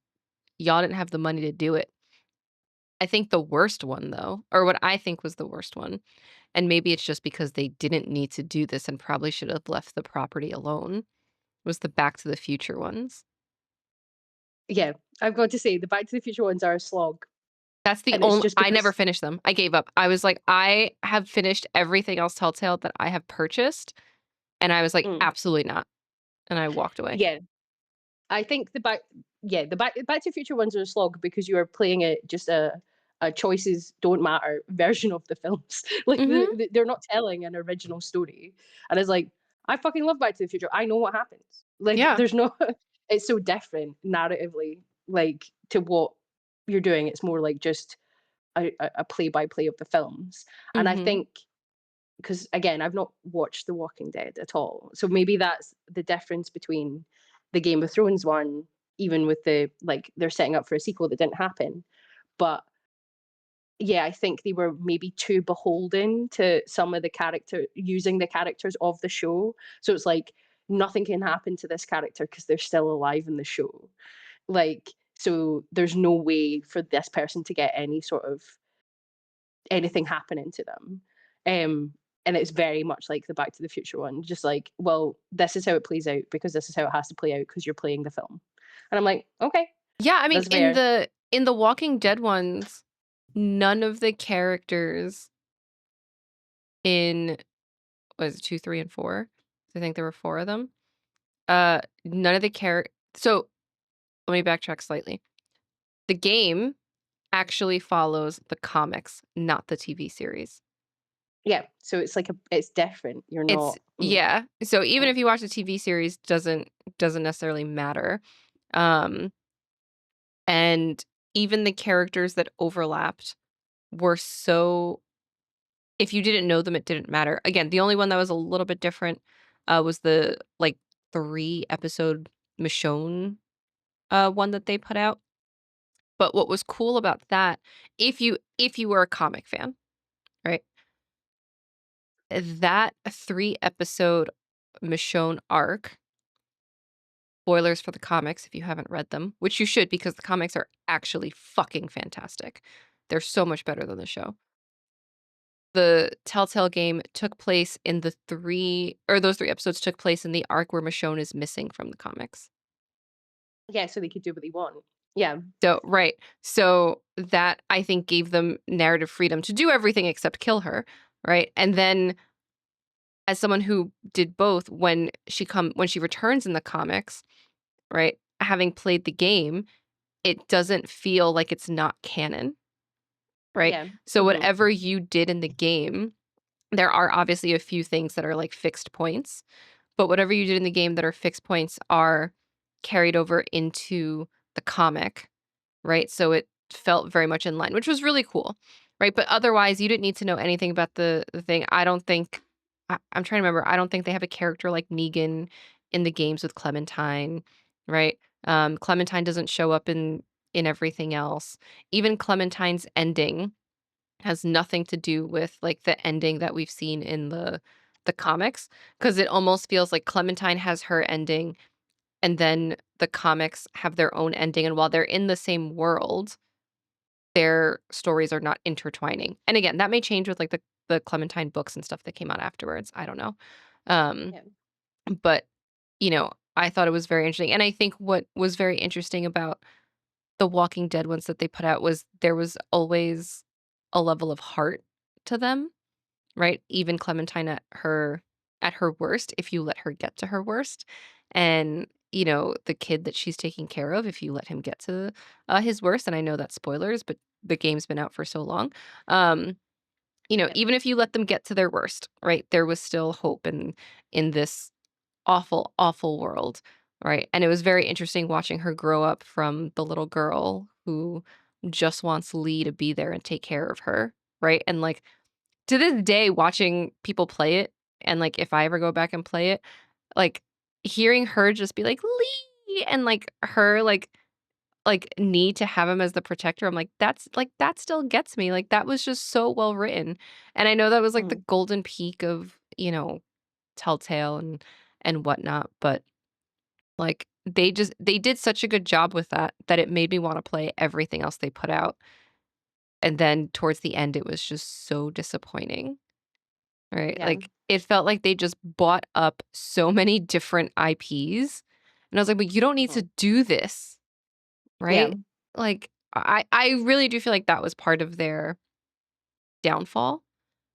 y'all didn't have the money to do it. I think the worst one though, or what I think was the worst one, and maybe it's just because they didn't need to do this and probably should have left the property alone, was the Back to the Future ones. Yeah. I've got to say the Back to the Future ones are a slog, That's the and it's only just I never because finished them. I gave up. I was like, I have finished everything else Telltale that I have purchased, and I was like, mm, absolutely not. And I walked away. yeah. I think the Back to the Future ones are a slog because you are playing it just a choices don't matter version of the films. Like Mhm. they're not telling an original story, and it's like I fucking love Back to the Future. I know what happens. Like Yeah. there's no, it's so different narratively, like to what you're doing. It's more like just a play by play of the films, and I Mhm. think because again, I've not watched The Walking Dead at all. So maybe that's the difference between the Game of Thrones one, even with the like they're setting up for a sequel that didn't happen. But yeah, I think they were maybe too beholden to some of the character using the characters of the show. So it's like nothing can happen to this character because they're still alive in the show. Like, so there's no way for this person to get any sort of anything happening to them. Um, and it's very much like the Back to the Future one, just like, well, this is how it plays out because this is how it has to play out because you're playing the film. And I'm like, okay, Yeah, I mean, that's fair. in the Walking Dead ones, none of the characters in was it 2, 3, and 4? I think there were 4 of them. None of the so let me backtrack slightly. The game actually follows the comics, not the TV series. Yeah, so it's like it's different. You're It's not. yeah. So even Mm, if you watch the TV series, doesn't necessarily matter. Um, and even the characters that overlapped were so if you didn't know them, it didn't matter. Again, the only one that was a little bit different was the like 3-episode Michonne one that they put out. But what was cool about that, if you were a comic fan, right? That 3-episode Michonne arc, spoilers for the comics if you haven't read them, which you should because the comics are actually fucking fantastic. They're so much better than the show. The Telltale game took place in the 3 or those 3 episodes took place in the arc where Michonne is missing from the comics. yeah, so they could do what they want. Yeah, So right. So that I think gave them narrative freedom to do everything except kill her, right? And then as someone who did both, when she returns in the comics, right, having played the game, it doesn't feel like it's not canon, right? yeah, So whatever you did in the game, there are obviously a few things that are like fixed points, but whatever you did in the game that are fixed points are carried over into the comic, right? So it felt very much in line, which was really cool, right? But otherwise, you didn't need to know anything about the thing. I don't think I'm trying to remember. I don't think they have a character like Negan in the games with Clementine, right? Clementine doesn't show up in everything else. Even Clementine's ending has nothing to do with like the ending that we've seen in the comics because it almost feels like Clementine has her ending and then the comics have their own ending, and while they're in the same world, their stories are not intertwining. And again, that may change with like the Clementine books and stuff that came out afterwards. I don't know. Um, Yeah. but I thought it was very interesting. And I think what was very interesting about the Walking Dead ones that they put out was there was always a level of heart to them, right? Even Clementine at her worst, if you let her get to her worst. And, the kid that she's taking care of, if you let him get to his worst, and I know that's spoilers, but the game's been out for so long. Um, Yeah. even if you let them get to their worst, right? There was still hope in this awful, awful world, right? And it was very interesting watching her grow up from the little girl who just wants Lee to be there and take care of her, right? And like to this day, watching people play it, and, like, if I ever go back and play it, like, hearing her just be like, "Lee!" and, like, her, need to have him as the protector, I'm like, that still gets me, like, that was just so well written, and I know that was, like, the Mhm. golden peak of, Telltale and whatnot, but, like, they did such a good job with that it made me wanna play everything else they put out, and then towards the end, it was just so disappointing. Right, Yeah. like, it felt like they just bought up so many different IPs, and I was like, "But you don't need to Mhm. do this." Yeah. Right? Like, I really do feel like that was part of their downfall,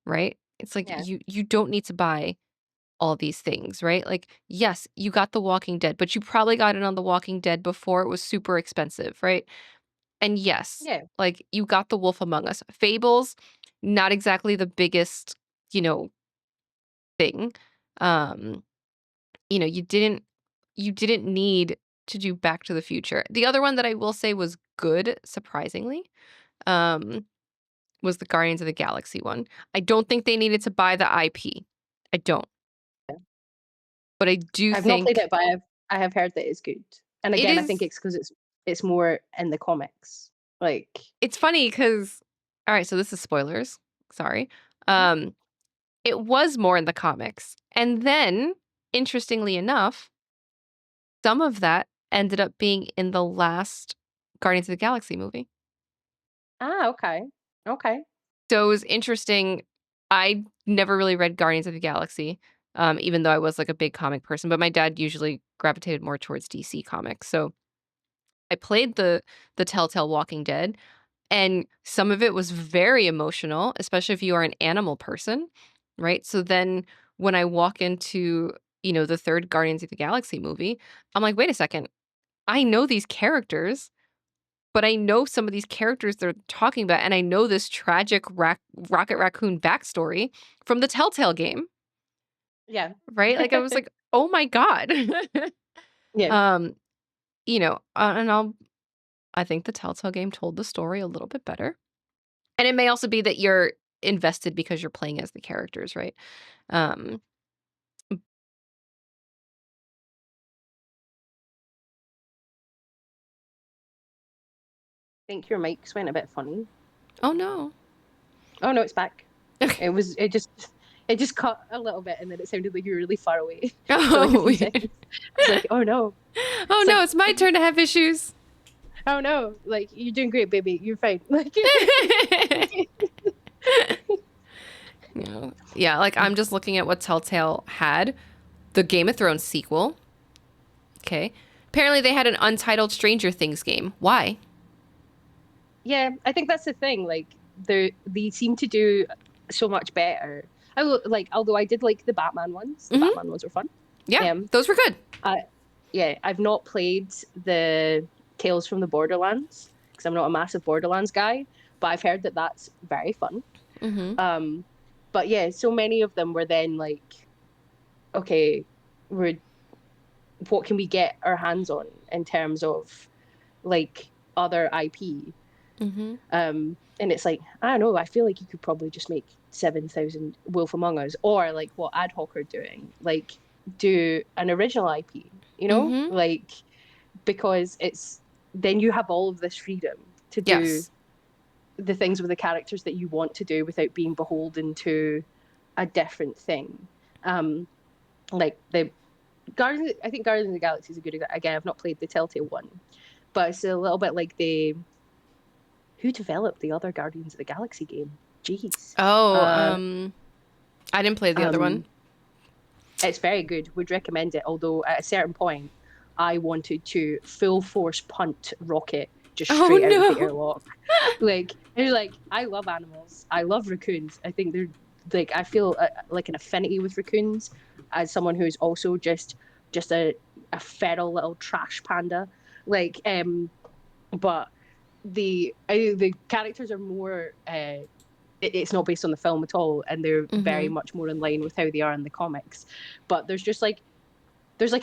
right? It's like Yeah. you don't need to buy all these things, right? Like, yes, you got The Walking Dead, but you probably got it on The Walking Dead before it was super expensive, right? And yes, Yeah. like, you got The Wolf Among Us. Fables, not exactly the biggest, you know, thing. Um you didn't need to do Back to the Future. The other one that I will say was good, surprisingly, um, was the Guardians of the Galaxy one. I don't think they needed to buy the IP. I don't. But I do I've not played it, think but I have heard that it's good. And it again, I think is it's 'cause it's more in the comics. Like it's funny because alright, so this is spoilers, sorry. Mhm. Um, it was more in the comics, and then, interestingly enough, some of that ended up being in the last Guardians of the Galaxy movie. Okay. Okay. So it was interesting. I never really read Guardians of the Galaxy, even though I was like a big comic person, but my dad usually gravitated more towards DC comics. So I played the Telltale Walking Dead, and some of it was very emotional, especially if you are an animal person, right? So then when I walk into, the third Guardians of the Galaxy movie, I'm like, wait a second, I know these characters. But I know some of these characters they're talking about, and I know this tragic Rocket Raccoon backstory from the Telltale game, Yeah. right? Like, I was like, "Oh my god." Yeah. Um, and I think the Telltale game told the story a little bit better. And it may also be that you're invested because you're playing as the characters, right? Um, Think your mics went a bit funny. oh, no. Oh, no, it's back. Okay. It just cut a little bit, and then it sounded like you were really far away for, like, a Oh, few seconds. I was like, "Oh, no." oh, It's no, like it's my like, turn to have issues. "Oh, no." Like, "You're doing great, baby. You're fine." Like Yeah, like, I'm just looking at what Telltale had. The Game of Thrones sequel. Okay. Apparently, they had an untitled Stranger Things game. Why? Yeah, I think that's the thing, like, they seem to do so much better. Although I did like the Hmm. Batman ones were fun. Yeah, Um, those were good. I yeah, I've not played the Tales from the Borderlands because 'cause I'm not a massive Borderlands guy, but I've heard that that's very fun. Hmm. Um, but yeah, so many of them were then like, okay, we're what can we get our hands on in terms of like other IP? Mm-hmm. And it's like, I don't know, I feel like you could probably just make 7,000 Wolf Among Us, or like what Ad Hoc are doing, like do an original IP, Mm-hmm. like, because it's then you have all of this freedom to do Yes. the things with the characters that you want to do without being beholden to a different thing. Um, like the Guardians, I think Guardians of the Galaxy is a good example. Again, I've not played the Telltale one, but it's a little bit like the who developed the other Guardians of the Galaxy game? Jeez. Oh, Uh, I didn't play the other one. um, it's very good. Would recommend it. Although at a certain point, I wanted to full force punt Rocket just Oh straight out of the no. airlock. Like it's like I love animals. I love raccoons. I think they're like I feel like an affinity with raccoons as someone who's also just a feral little trash panda. Like but the characters are more it's not based on the film at all, and they're very Mm-hmm. much more in line with how they are in the comics. But there's like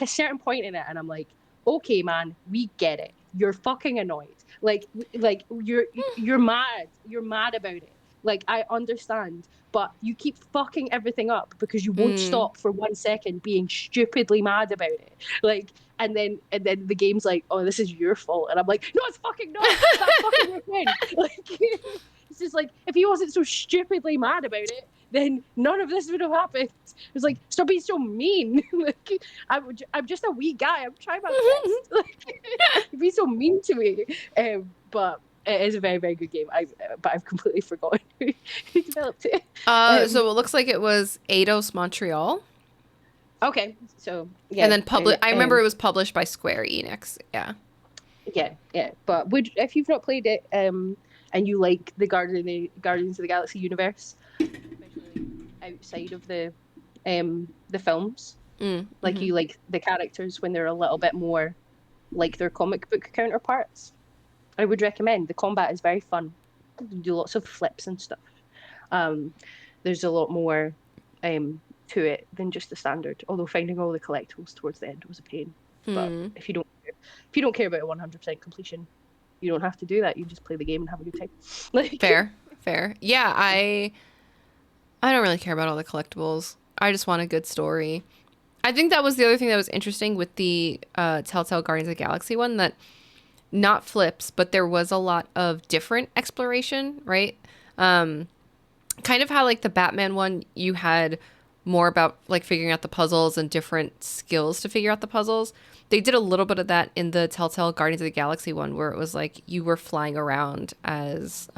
a certain point in it, and I'm like, okay, man, we get it. You're fucking annoyed. Like you're mad about it. Like I understand, but you keep fucking everything up because you won't Mm. stop for 1 second being stupidly mad about it. Like, and then the game's like, oh, this is your fault, and I'm like, no, it's fucking not. It's that fucking raccoon. Like, it's just like if he wasn't so stupidly mad about it, then none of this would have happened. It's like, stop being so mean. Like, I'm just a wee guy. I'm trying my best. Like, you'd be so mean to me. But it is a very, very good game. But I've completely forgotten who developed it. So it looks like it was Eidos Montreal. Okay, so And yeah, then I remember it was published by Square Enix. Yeah. yeah. But would if you've not played it, and you like the Guardians of the Galaxy universe, especially like outside of the films, Mm, like mm-hmm. you like the characters when they're a little bit more like their comic book counterparts, I would recommend. The combat is very fun. You do lots of flips and stuff. Um, there's a lot more to it than just the standard. Although finding all the collectibles towards the end was a pain. But Mm. if you don't care about 100% completion, you don't have to do that. You just play the game and have a good time. Like, Fair. Fair. Yeah, I don't really care about all the collectibles. I just want a good story. I think that was the other thing that was interesting with the Telltale Guardians of the Galaxy one, that not flips, but there was a lot of different exploration, right? Kind of how like the Batman one, you had more about like figuring out the puzzles and different skills to figure out the puzzles. They did a little bit of that in the Telltale Guardians of the Galaxy one, where it was like you were flying around as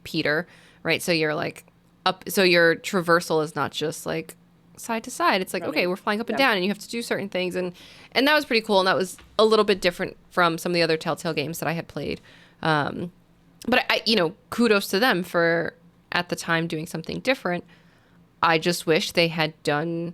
Peter, right? So you're like up, so your traversal is not just like side to side. It's like, okay, running. we're flying up and Yeah. down and you have to do certain things, and that was pretty cool, and that was a little bit different from some of the other Telltale games that I had played. But kudos to them for at the time doing something different. I just wish they had done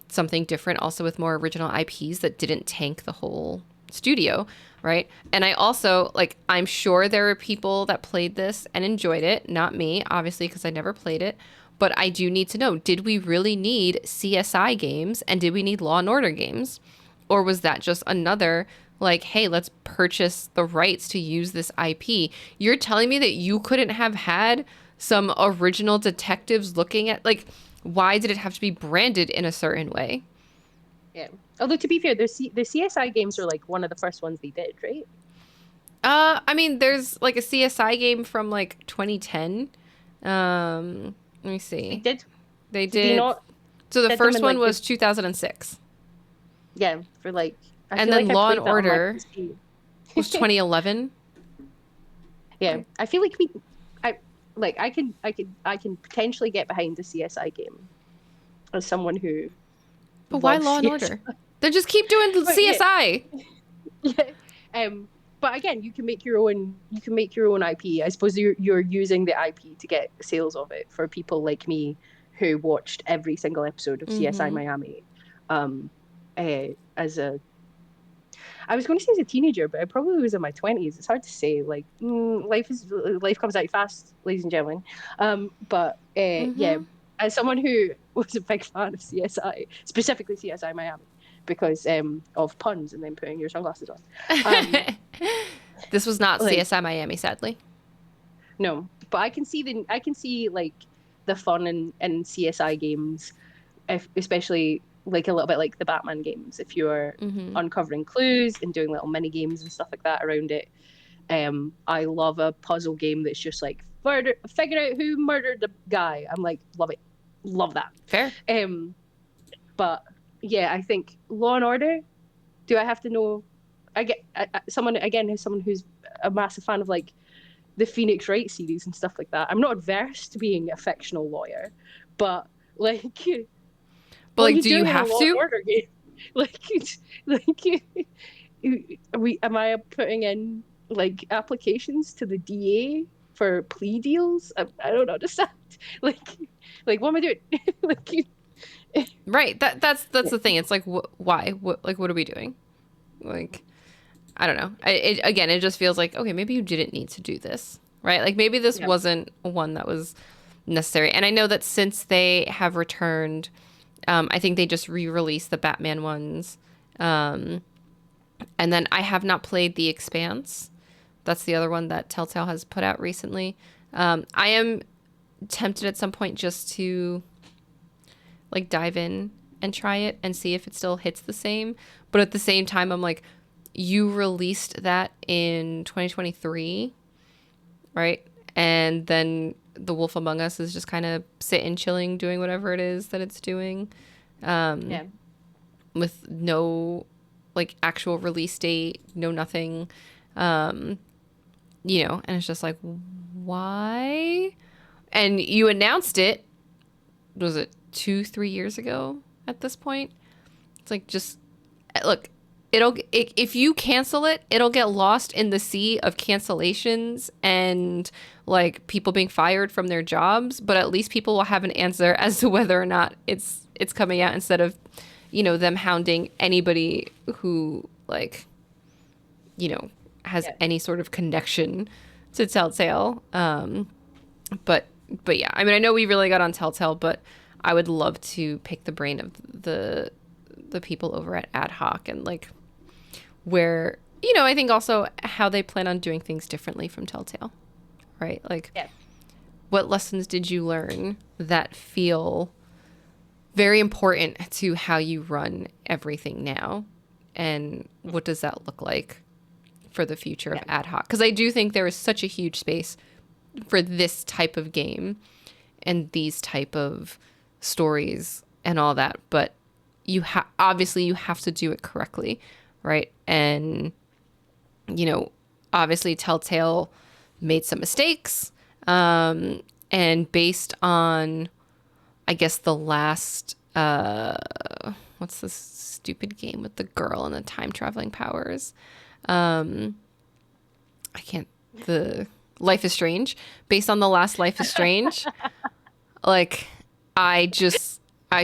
something different also with more original IPs that didn't tank the whole studio, right? And I also, like, I'm sure there are people that played this and enjoyed it, not me, obviously, because I never played it. But I do need to know, did we really need CSI games and did we need Law and Order games? Or was that just another, like, hey, let's purchase the rights to use this IP? You're telling me that you couldn't have had some original detectives looking at, like, why did it have to be branded in a certain way? Yeah. Although to be fair, the CSI games are like one of the first ones they did, right? I mean, there's like a CSI game from like 2010. Let me They see. did. They Did they did. not So the did them first in one like the was 2006, yeah for like I and feel like then I Law and played that on my Order PC. was 2011. Yeah, I feel like I like I can potentially get behind the CSI game as someone who But why loves Law and CSI. Order? They just keep doing the But yeah, CSI. yeah. But again, you can make your own. You can make your own IP. I suppose you're using the IP to get sales of it for people like me who watched every single episode of CSI Mm-hmm. Miami. Um, as a I was going to say as a teenager, but I probably was in my 20s. It's hard to say. Like, life comes at you fast, ladies and gentlemen. But yeah, Mm-hmm. as someone who was a big fan of CSI, specifically CSI Miami, because of puns and then putting your sunglasses on. Um, This was not Like, CSI Miami, sadly. no, but I can see like the fun in CSI games, if, especially like a little bit like the Batman games, if you're Mm-hmm. uncovering clues and doing little mini games and stuff like that around it. I love a puzzle game that's just like figure out who murdered the guy. I'm like, love it, love that. Fair. Um, but yeah, I think Law and Order. Do I have to know? I get someone again who's someone who's a massive fan of like the Phoenix Wright series and stuff like that. I'm not adverse to being a fictional lawyer, but like But when like, you're do you doing a have Law and to? Order game, like like we am I putting in like applications to the DA for plea deals? I don't understand. Like like what am I doing? Like Right. That's yeah, the thing. It's like, why? What are we doing? Like, I don't know. Again, it just feels like, okay, maybe you didn't need to do this, right? Like maybe this yeah, wasn't one that was necessary. And I know that since they have returned, I think they just re-released the Batman ones. Um, and then I have not played The Expanse. That's the other one that Telltale has put out recently. I am tempted at some point just to like dive in and try it and see if it still hits the same. But at the same time, I'm like, you released that in 2023, right? And then The Wolf Among Us is just kind of sitting, chilling, doing whatever it is that it's doing, yeah, with no like actual release date, no nothing, and it's just like, why? And you announced it, was it 2, 3 years ago at this point? It's like, just look, if you cancel it, it'll get lost in the sea of cancellations and like people being fired from their jobs, but at least people will have an answer as to whether or not it's coming out, instead of them hounding anybody who like has yeah, any sort of connection to Telltale. But yeah, I mean, I know we really got on Telltale, but I would love to pick the brain of the people over at Ad Hoc, and like where I think also how they plan on doing things differently from Telltale, right? Like, yeah, what lessons did you learn that feel very important to how you run everything now, and what does that look like for the future of yeah, Ad Hoc? Because I do think there is such a huge space for this type of game and these type of stories and all that, but obviously you have to do it correctly, right? And you know obviously Telltale made some mistakes, and based on, I guess, the last what's this stupid game with the girl and the time traveling powers, I can't, the Life is Strange, based on the last Life is Strange, like, I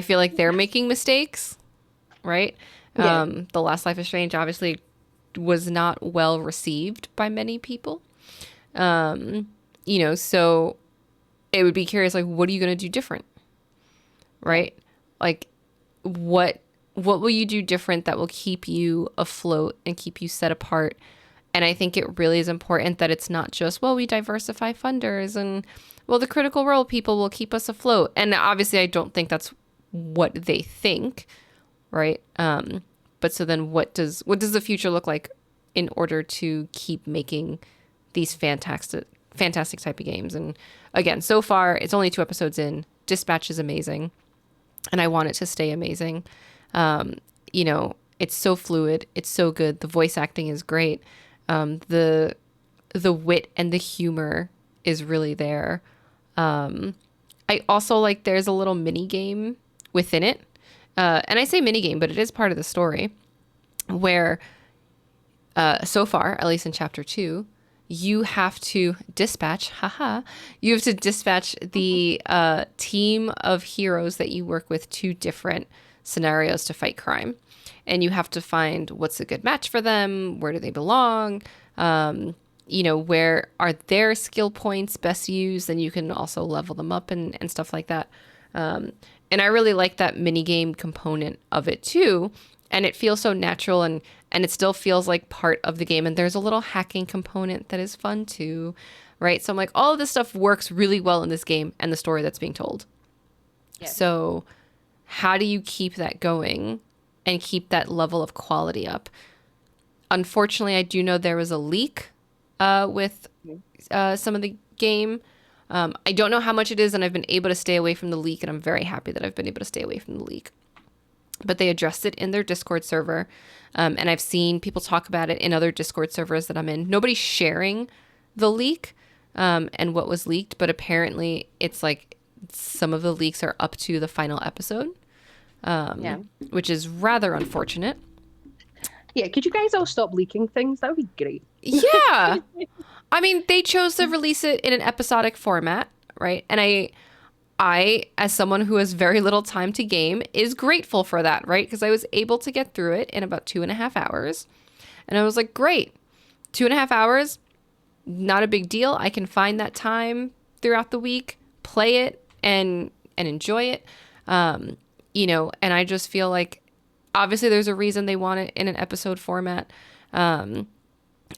feel like they're making mistakes, right? yeah, The last Life is Strange obviously was not well received by many people. So it would be curious, like, what are you going to do different, yeah, right? Like, what will you do different that will keep you afloat and keep you set apart? And I think it really is important that it's not just, well, we diversify funders and, well, the Critical Role people will keep us afloat. And obviously, I don't think that's what they think, right? But so then what does the future look like in order to keep making these fantastic type of games? And again, so far, it's only 2 episodes in. Dispatch is amazing, and I want it to stay amazing. It's so fluid. It's so good. The voice acting is great. The wit and the humor is really there. I also like, there's a little mini game within it. And I say mini game, but it is part of the story, where so far, at least in chapter 2, you have to dispatch, you have to dispatch the team of heroes that you work with to different scenarios to fight crime. And you have to find what's a good match for them, where do they belong, where are their skill points best used, and you can also level them up and stuff like that. And I really like that mini game component of it too. And it feels so natural. And and it still feels like part of the game. And there's a little hacking component that is fun too, right? So I'm like, all of this stuff works really well in this game and the story that's being told. Yeah. So how do you keep that going and keep that level of quality up? Unfortunately, I do know there was a leak with Mhm. some of the game. I don't know how much it is, and I've been able to stay away from the leak, and I'm very happy that I've been able to stay away from the leak. But they addressed it in their Discord server, and I've seen people talk about it in other Discord servers that I'm in. Nobody's sharing the leak and what was leaked, but apparently it's like some of the leaks are up to the final episode, Yeah. which is rather unfortunate. Yeah. Could you guys all stop leaking things? That would be great. Yeah. I mean, they chose to release it in an episodic format, right? And as someone who has very little time to game, is grateful for that, right? Because I was able to get through it in about 2.5 hours. And I was like, great, 2.5 hours, not a big deal. I can find that time throughout the week, play it and enjoy it. And I just feel like obviously there's a reason they want it in an episode format.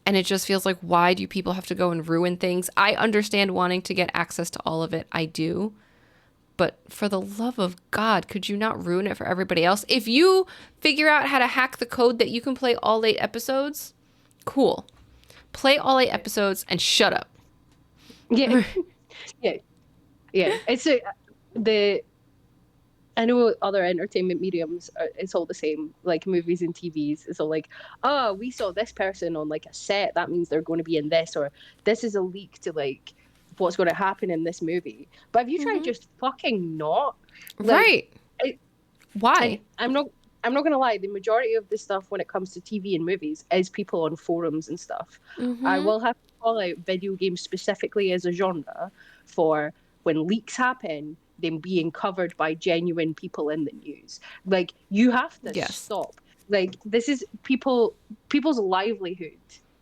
And it just feels like, why do people have to go and ruin things? I understand wanting to get access to all of it. I do. But for the love of God, could you not ruin it for everybody else? If you figure out how to hack the code that you can play all 8 episodes, cool. Play all 8 episodes and shut up. Yeah. Yeah. Yeah. It's the I know other entertainment mediums, it's all the same, like movies and TVs. It's all like, oh, we saw this person on like a set. That means they're going to be in this, or this is a leak to like what's going to happen in this movie. But have you tried Mm-hmm. just fucking not? Like, Right. it, and Why? I'm not gonna lie, the majority of the stuff when it comes to TV and movies is people on forums and stuff. I Mm-hmm. will have to call out video games specifically as a genre for when leaks happen, them being covered by genuine people in the news. Like you have to Yes. stop. Like this is people's livelihood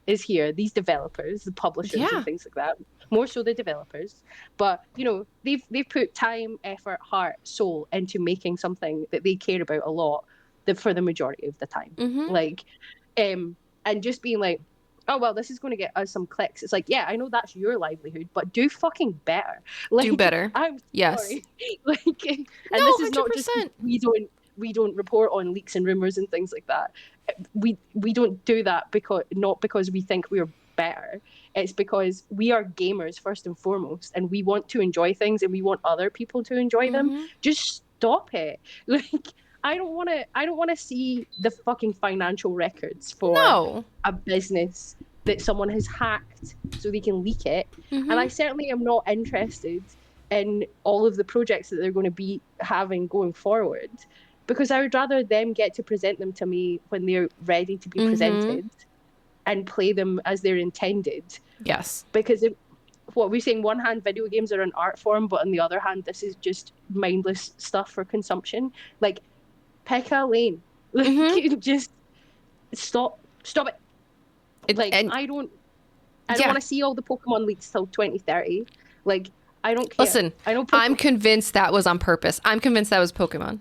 is here. These developers, the publishers and Yeah. things like that. More so the developers, but they've put time, effort, heart, soul into making something that they care about a lot for the majority of the time. Mm-hmm. Like, and just being like, oh well, this is going to get us some clicks. It's like, yeah, I know that's your livelihood, but do fucking better. Do Like, better. I'm Yes. sorry. Like, and No, this is not just 100%. we don't report on leaks and rumors and things like that. We don't do that because not because we think we're better. It's because we are gamers first and foremost, and we want to enjoy things and we want other people to enjoy them. Mm-hmm. Just stop it. Like I don't want to see the fucking financial records for No. a business that someone has hacked so they can leak it. And I Mm-hmm. certainly am not interested in all of the projects that they're going to be having going forward because I would rather them get to present them to me when they're ready to be Mm-hmm. presented and play them as they're intended. Yes. Because what we're saying, one hand, video games are an art form, but on the other hand, this is just mindless stuff for consumption. Like, pick a lane. Like, Mm-hmm. just stop it. Like, And I don't yeah. want to see all the Pokemon leaks till 2030. Like, I don't care. Listen, I know I'm Pokemon. convinced that was on purpose. I'm convinced that was Pokemon.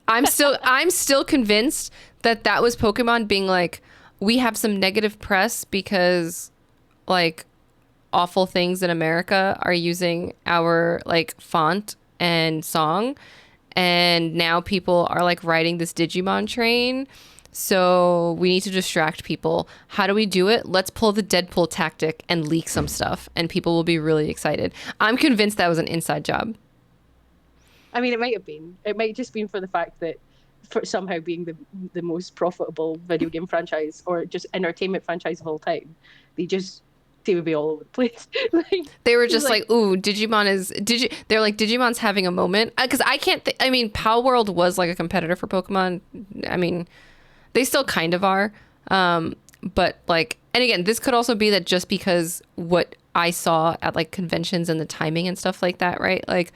I'm still convinced that that was Pokemon being like, we have some negative press because like awful things in America are using our like font and song, and now people are like riding this Digimon train. So we need to distract people. How do we do it? Let's pull the Deadpool tactic and leak some stuff, and people will be really excited. I'm convinced that was an inside job. I mean, it might have been. It might just been for the fact that for somehow being the most profitable video game franchise or just entertainment franchise of all time, they would be all over the place. Like, They were it's just like, like, "Ooh, Digimon is They're like, Digimon's having a moment because I can't. I mean, Pal World was like a competitor for Pokemon. I mean, they still kind of are. But like, and again, this could also be that just because what I saw at like conventions and the timing and stuff like that, right? Like,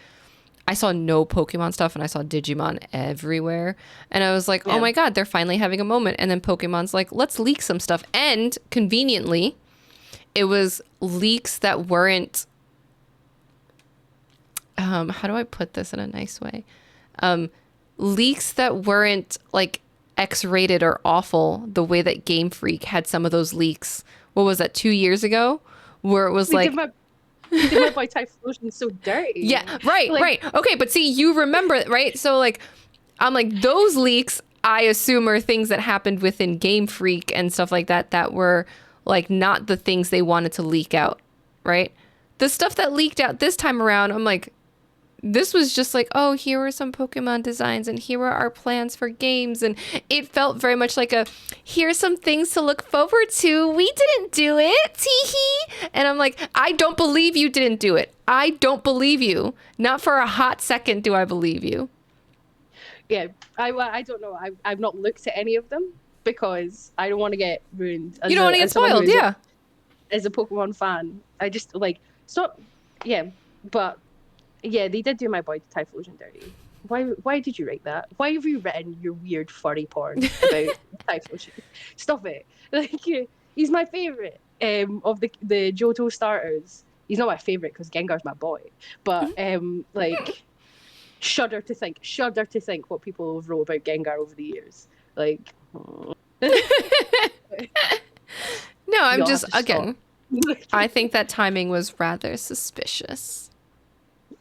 I saw no Pokemon stuff and I saw Digimon everywhere. And I was like, oh yeah, my God, they're finally having a moment. And then Pokemon's like, let's leak some stuff. And conveniently, it was leaks that weren't, how do I put this in a nice way? Leaks that weren't like X-rated or awful the way that Game Freak had some of those leaks. What was that, 2 years ago? Where it was They did like, my they did my boy Typhlosion so yeah, dirty. right, Like, right. Okay, but see, you remember it, right? So like, I'm like, those leaks, I assume, are things that happened within Game Freak and stuff like that that were like not the things they wanted to leak out, right? The stuff that leaked out this time around, I'm like, this was just like, oh, here were some Pokemon designs and here were our plans for games. And it felt very much like a, here's some things to look forward to. We didn't do it, tee hee. And I'm like, I don't believe you didn't do it. I don't believe you. Not for a hot second do I believe you. yeah, I don't know. I've not looked at any of them because I don't want to get ruined You as don't want to a get as someone who spoiled, is yeah. as a Pokemon fan. I just like it's not yeah, but yeah, they did do my boy Typhlosion dirty. Why did you write that? Why have you written your weird furry porn about Typhlosion? Stop it. Like he's my favorite of the Johto starters. He's not my favorite because Gengar's my boy, but like shudder to think what people have wrote about Gengar over the years. Like No, I'm you'll have just, to stop. again, I think that timing was rather suspicious.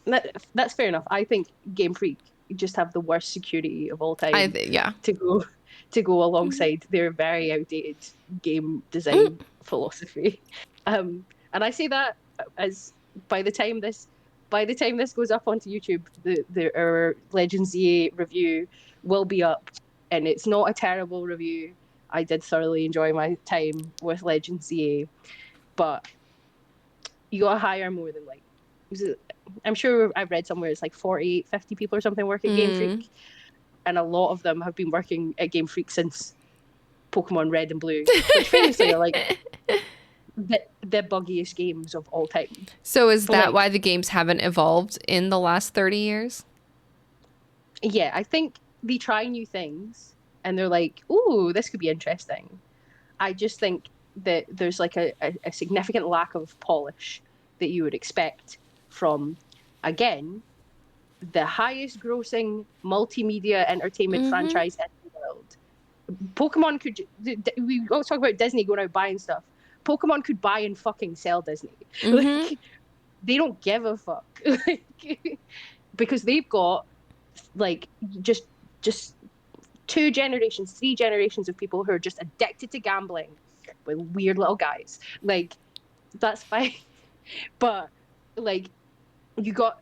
That's fair enough. I think Game Freak just have the worst security of all time Yeah. to go to go alongside their very outdated game design philosophy. And I say that as by the time this by the time this goes up onto YouTube, our Legends EA review will be up, and it's not a terrible review. I did thoroughly enjoy my time with Legends EA, but you gotta hire more than like I'm sure I've read somewhere it's like 48, 50 people or something work at Game Mm. Freak, and a lot of them have been working at Game Freak since Pokemon Red and Blue, which famously are like the buggiest games of all time. So is that Like, why the games haven't evolved in the last 30 years? yeah, I think they try new things and they're like, "Ooh, this could be interesting." I just think that there's like a significant lack of polish that you would expect from, again, the highest grossing multimedia entertainment Mm-hmm. franchise in the world. Pokemon could, we always talk about Disney going out buying stuff. Pokemon could buy and fucking sell Disney. Mm-hmm. Like, they don't give a fuck. Like, because they've got, like, just, just two generations, three generations of people who are just addicted to gambling with weird little guys. Like, that's fine. But, like, you got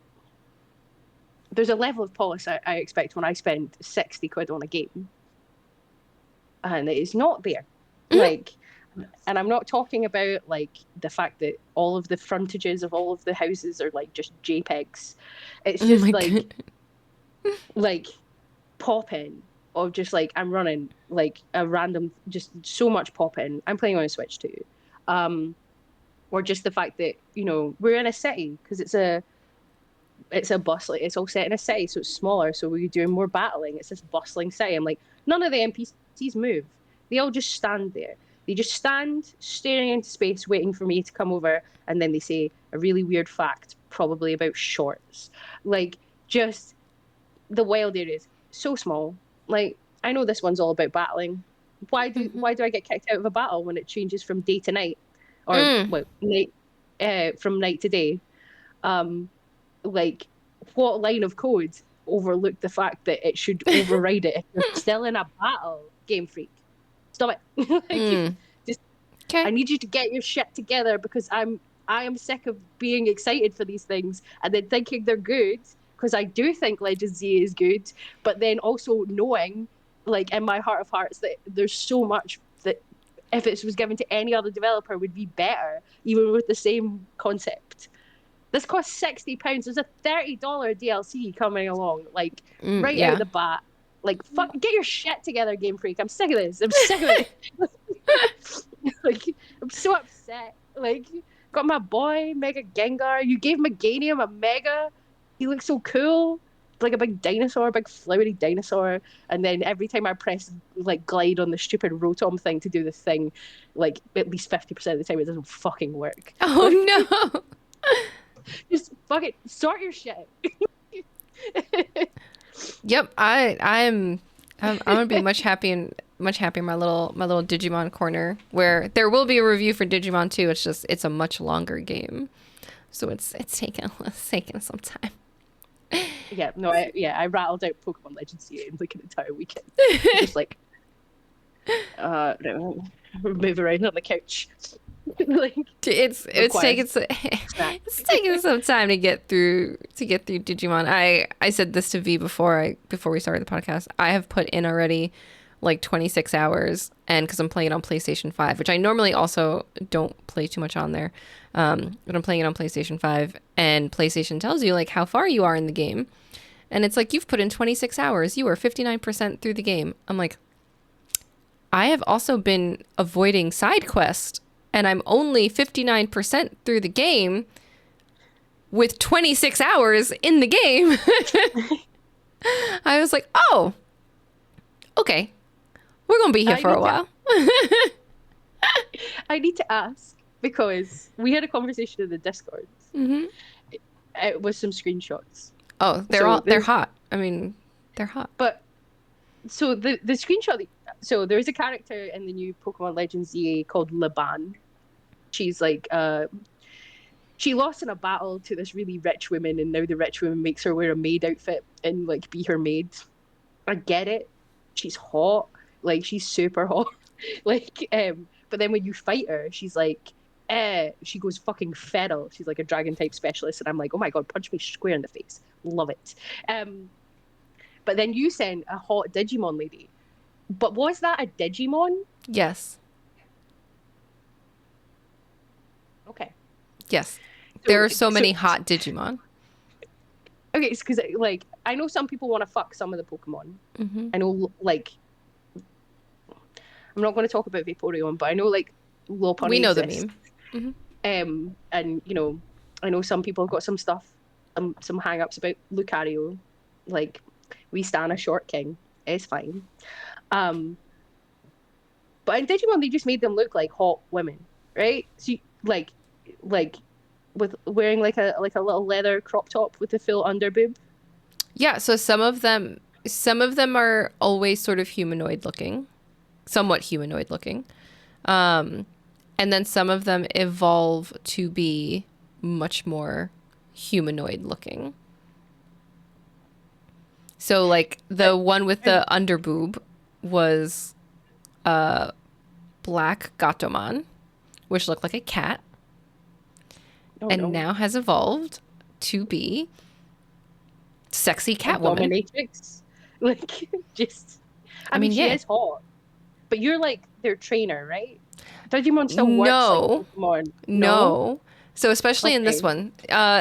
there's a level of polish I expect when I spend 60 quid on a game, and it is not there. Like, and I'm not talking about like the fact that all of the frontages of all of the houses are like just JPEGs. It's Oh just my god. like pop in of just like I'm running like a random just so much pop in. I'm playing on a Switch too. Um, or just the fact that, we're in a city because it's a bustling, it's all set in a city, so it's smaller, so we're doing more battling. It's this bustling city. I'm like, none of the NPCs move. They all just stand there. They just stand staring into space, waiting for me to come over, and then they say a really weird fact, probably about shorts. Like, just the wild areas, so small. Like, I know this one's all about battling. Mm-hmm. Why do I get kicked out of a battle when it changes from day to night, or Mm. well, night from night to day? Um, like, what line of code overlooked the fact that it should override it if you're still in a battle, Game Freak? Stop it. Like, Mm. just Okay. I need you to get your shit together because I am sick of being excited for these things and then thinking they're good because I do think Legends Z is good, but then also knowing, like in my heart of hearts, that there's so much that if it was given to any other developer would be better, even with the same concept. This costs £60. There's a $30 DLC coming along, like Mm, right out of yeah. the bat. Like, fuck, get your shit together, Game Freak. I'm sick of this. I'm sick of it. Like, I'm so upset. Like, got my boy Mega Gengar. You gave Meganium a Mega. He looks so cool. Like a big dinosaur, a big flowery dinosaur. And then every time I press like glide on the stupid Rotom thing to do the thing, like at least 50% of the time it doesn't fucking work. Oh Like, no. just fuck it, sort your shit. Yep. I'm I'm gonna be much happier in my little Digimon corner where there will be a review for Digimon 2. It's just it's a much longer game, so it's taking some time. Yeah, no, I rattled out Pokemon Legends here in like an entire weekend. Just like no, move around on the couch. Like It's requires taking snack. it's taking some time to get through Digimon. I said this to V before we started the podcast. I have put in already like 26 hours, and because I'm playing it on PlayStation 5, which I normally also don't play too much on there, but I'm playing it on PlayStation 5, and PlayStation tells you like how far you are in the game, and it's like you've put in 26 hours, you are 59% through the game. I'm like, I have also been avoiding side quest, and I'm only 59% through the game with 26 hours in the game. I was like, oh, okay, we're gonna be here I for a need to while. I need to ask because we had a conversation in the Discord Hmm. with some screenshots. Oh, So they're there's hot. I mean, they're hot. but so the screenshot so there's a character in the new Pokemon Legends EA called Laban. She's like she lost in a battle to this really rich woman, and now the rich woman makes her wear a maid outfit and like be her maid. I get it. She's hot. Like she's super hot. Like but then when you fight her, she's like she goes fucking feral. She's like a dragon type specialist, and I'm like, oh my god, punch me square in the face. Love it. But then you sent a hot Digimon lady. But was that a Digimon? Yes, Okay. yes. There So are so so many hot Digimon. okay, it's because like I know some people want to fuck some of the Pokemon. Hmm. I know like I'm not going to talk about Vaporeon, but I know like We Lopunny know the exists. meme. Hmm. And I know some people have got some stuff, some hang-ups about Lucario. Like we stand a short king. It's fine. Um, but in Digimon they just made them look like hot women, right? So like with wearing like a little leather crop top with the full underboob. Yeah, so some of them are always sort of humanoid looking, somewhat humanoid looking. Um, and then some of them evolve to be much more humanoid looking. So like Uh, the one with and the underboob was Black Gatomon, which looked like a cat, oh and no, now has evolved to be sexy a Catwoman. dominatrix. Like just, I I mean, mean, she yeah. is hot, but you're like their trainer, right? Digimon still works like No, Pokemon. No? no. So especially in this Okay. one,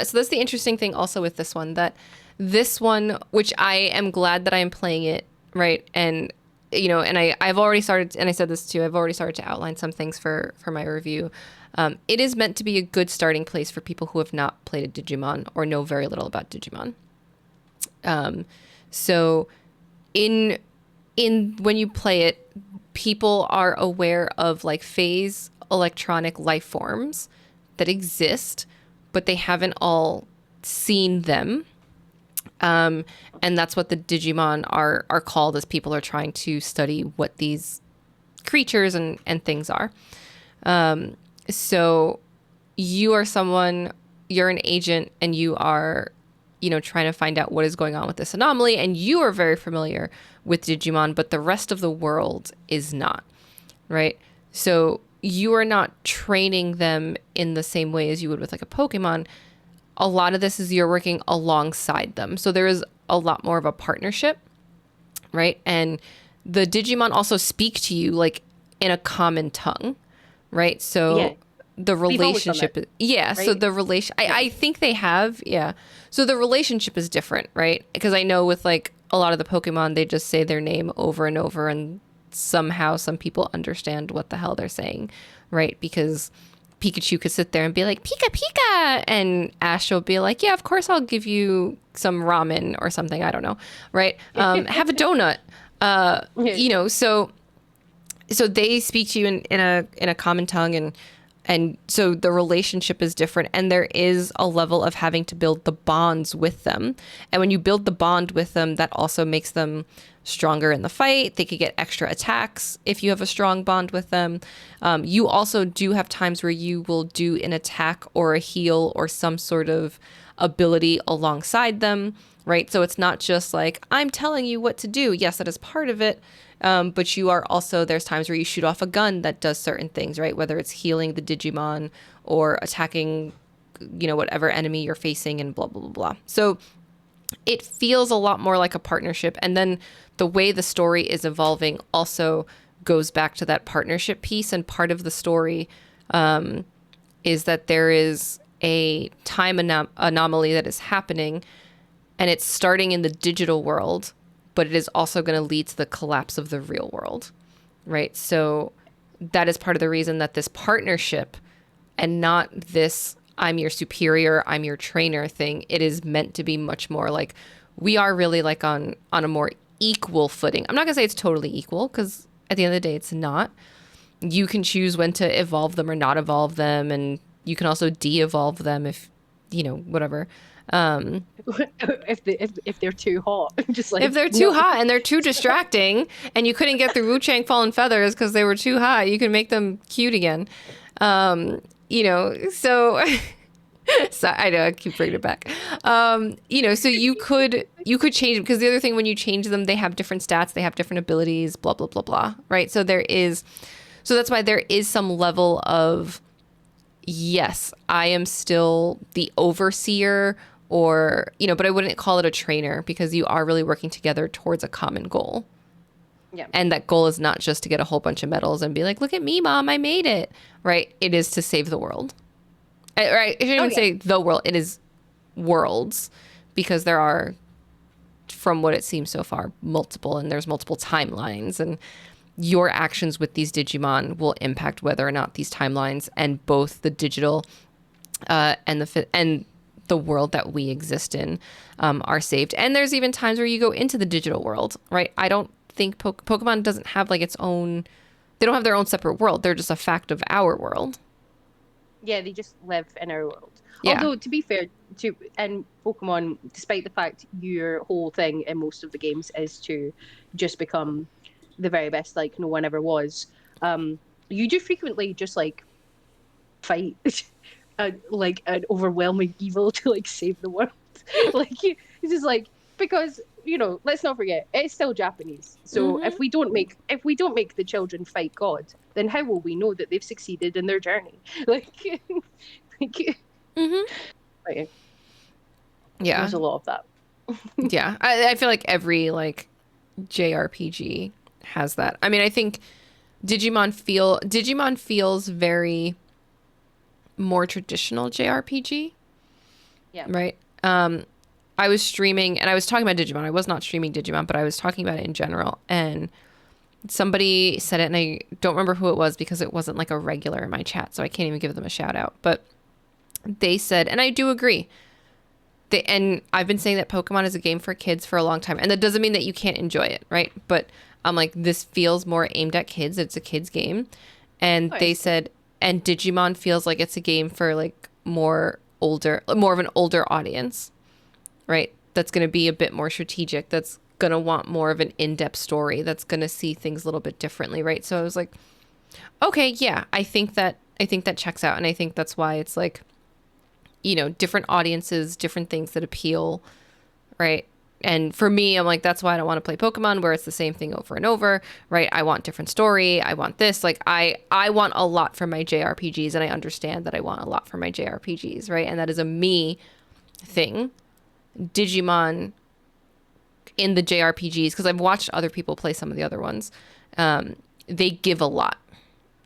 so that's the interesting thing also with this one, that this one, which I am glad that I am playing it, right, and and I've already started, and I said this too, I've already started to outline some things for my review. It is meant to be a good starting place for people who have not played a Digimon or know very little about Digimon. So in when you play it, people are aware of like phase electronic life forms that exist, but they haven't all seen them. And that's what the Digimon are called, as people are trying to study what these creatures and things are. So you are someone, you're an agent, and you are, trying to find out what is going on with this anomaly, and you are very familiar with Digimon, but the rest of the world is not, right? So you are not training them in the same way as you would with like a Pokemon. A lot of this is you're working alongside them. So there is a lot more of a partnership, right? And the Digimon also speak to you like in a common tongue, right? Yeah. So the They've always done that, relationship is, yeah, so right? the relation, Yeah. I think they have, yeah. So the relationship is different, right? Because I know with like a lot of the Pokemon, they just say their name over and over, and somehow some people understand what the hell they're saying, right? Because Pikachu could sit there and be like, Pika Pika. And Ash will be like, yeah, of course I'll give you some ramen or something. I don't know. Right. Have a donut. Yeah. So they speak to you in a common tongue. And And so the relationship is different, and there is a level of having to build the bonds with them. And when you build the bond with them, that also makes them stronger in the fight. They could get extra attacks if you have a strong bond with them. You also do have times where you will do an attack or a heal or some sort of ability alongside them, right? So it's not just like, I'm telling you what to do. Yes, that is part of it. But you are also, there's times where you shoot off a gun that does certain things, right? Whether it's healing the Digimon or attacking, whatever enemy you're facing and blah, blah, blah, blah. So it feels a lot more like a partnership. And then the way the story is evolving also goes back to that partnership piece. And part of the story is that there is a time anomaly that is happening, and it's starting in the digital world, but it is also going to lead to the collapse of the real world, right? So that is part of the reason that this partnership and not this I'm your superior, I'm your trainer thing, it is meant to be much more like we are really like on a more equal footing. I'm not going to say it's totally equal because at the end of the day, it's not. You can choose when to evolve them or not evolve them, and you can also de-evolve them if, whatever. If they're too hot, just If like they're too no. hot and they're too distracting and you couldn't get through Wu Chang Fallen Feathers because they were too hot, you can make them cute again. So so I know I keep bringing it back. So you could change, because the other thing, when you change them, they have different stats, they have different abilities, blah blah blah blah, right? So that's why there is some level of, yes, I am still the overseer, or but I wouldn't call it a trainer, because you are really working together towards a common goal. Yeah. And that goal is not just to get a whole bunch of medals and be like, look at me, mom, I made it, right? It is to save the world. Right? I shouldn't Oh even yeah. say the world. It is worlds, because there are, from what it seems so far, multiple, and there's multiple timelines, and your actions with these Digimon will impact whether or not these timelines and both the digital and the world that we exist in are saved. And there's even times where you go into the digital world, right? I don't think Pokemon doesn't have like its own. They don't have their own separate world. They're just a fact of our world. Yeah, they just live in our world. Yeah. Although, to be fair, to in Pokemon, despite the fact your whole thing in most of the games is to just become the very best, like no one ever was, you do frequently just like fight like an overwhelming evil to like save the world. It's just like, because let's not forget it's still Japanese. So Mm-hmm. if we don't make the children fight God, then how will we know that they've succeeded in their journey? Like, like, Mm-hmm. like Yeah. there's a lot of that. Yeah. I feel like every like JRPG has that. I mean, I think Digimon feels very more traditional JRPG, Yeah. right? I was streaming and I was talking about Digimon. I was not streaming Digimon, but I was talking about it in general. And somebody said it, and I don't remember who it was because it wasn't like a regular in my chat, so I can't even give them a shout out. But they said, and I do agree. And I've been saying that Pokemon is a game for kids for a long time, and that doesn't mean that you can't enjoy it, right? But I'm like, this feels more aimed at kids. It's a kids game, and Oh, they it's said, and Digimon feels like it's a game for like more of an older audience, right? That's going to be a bit more strategic. That's going to want more of an in-depth story. That's going to see things a little bit differently, right? So I was like, okay, yeah, I think that checks out, and I think that's why it's like, different audiences, different things that appeal, right? And for me, I'm like, that's why I don't want to play Pokemon where it's the same thing over and over, right? I want different story. I want this. Like I want a lot from my JRPGs, and I understand that I want a lot from my JRPGs, right? And that is a me thing. Digimon in the JRPGs, because I've watched other people play some of the other ones, they give a lot,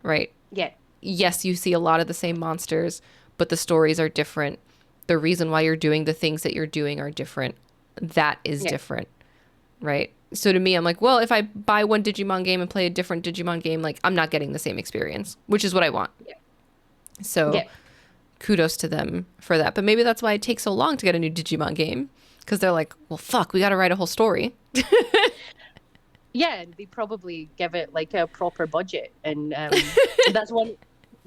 right? yeah, Yes, you see a lot of the same monsters, but the stories are different. The reason why you're doing the things that you're doing are different. That is yeah, different, right? So to me, I'm like, well, if I buy one Digimon game and play a different Digimon game, like I'm not getting the same experience, which is what I want. yeah, So yeah. kudos to them for that. But maybe that's why it takes so long to get a new Digimon game, because they're like, well, fuck, we got to write a whole story. Yeah, and they probably give it like a proper budget, and that's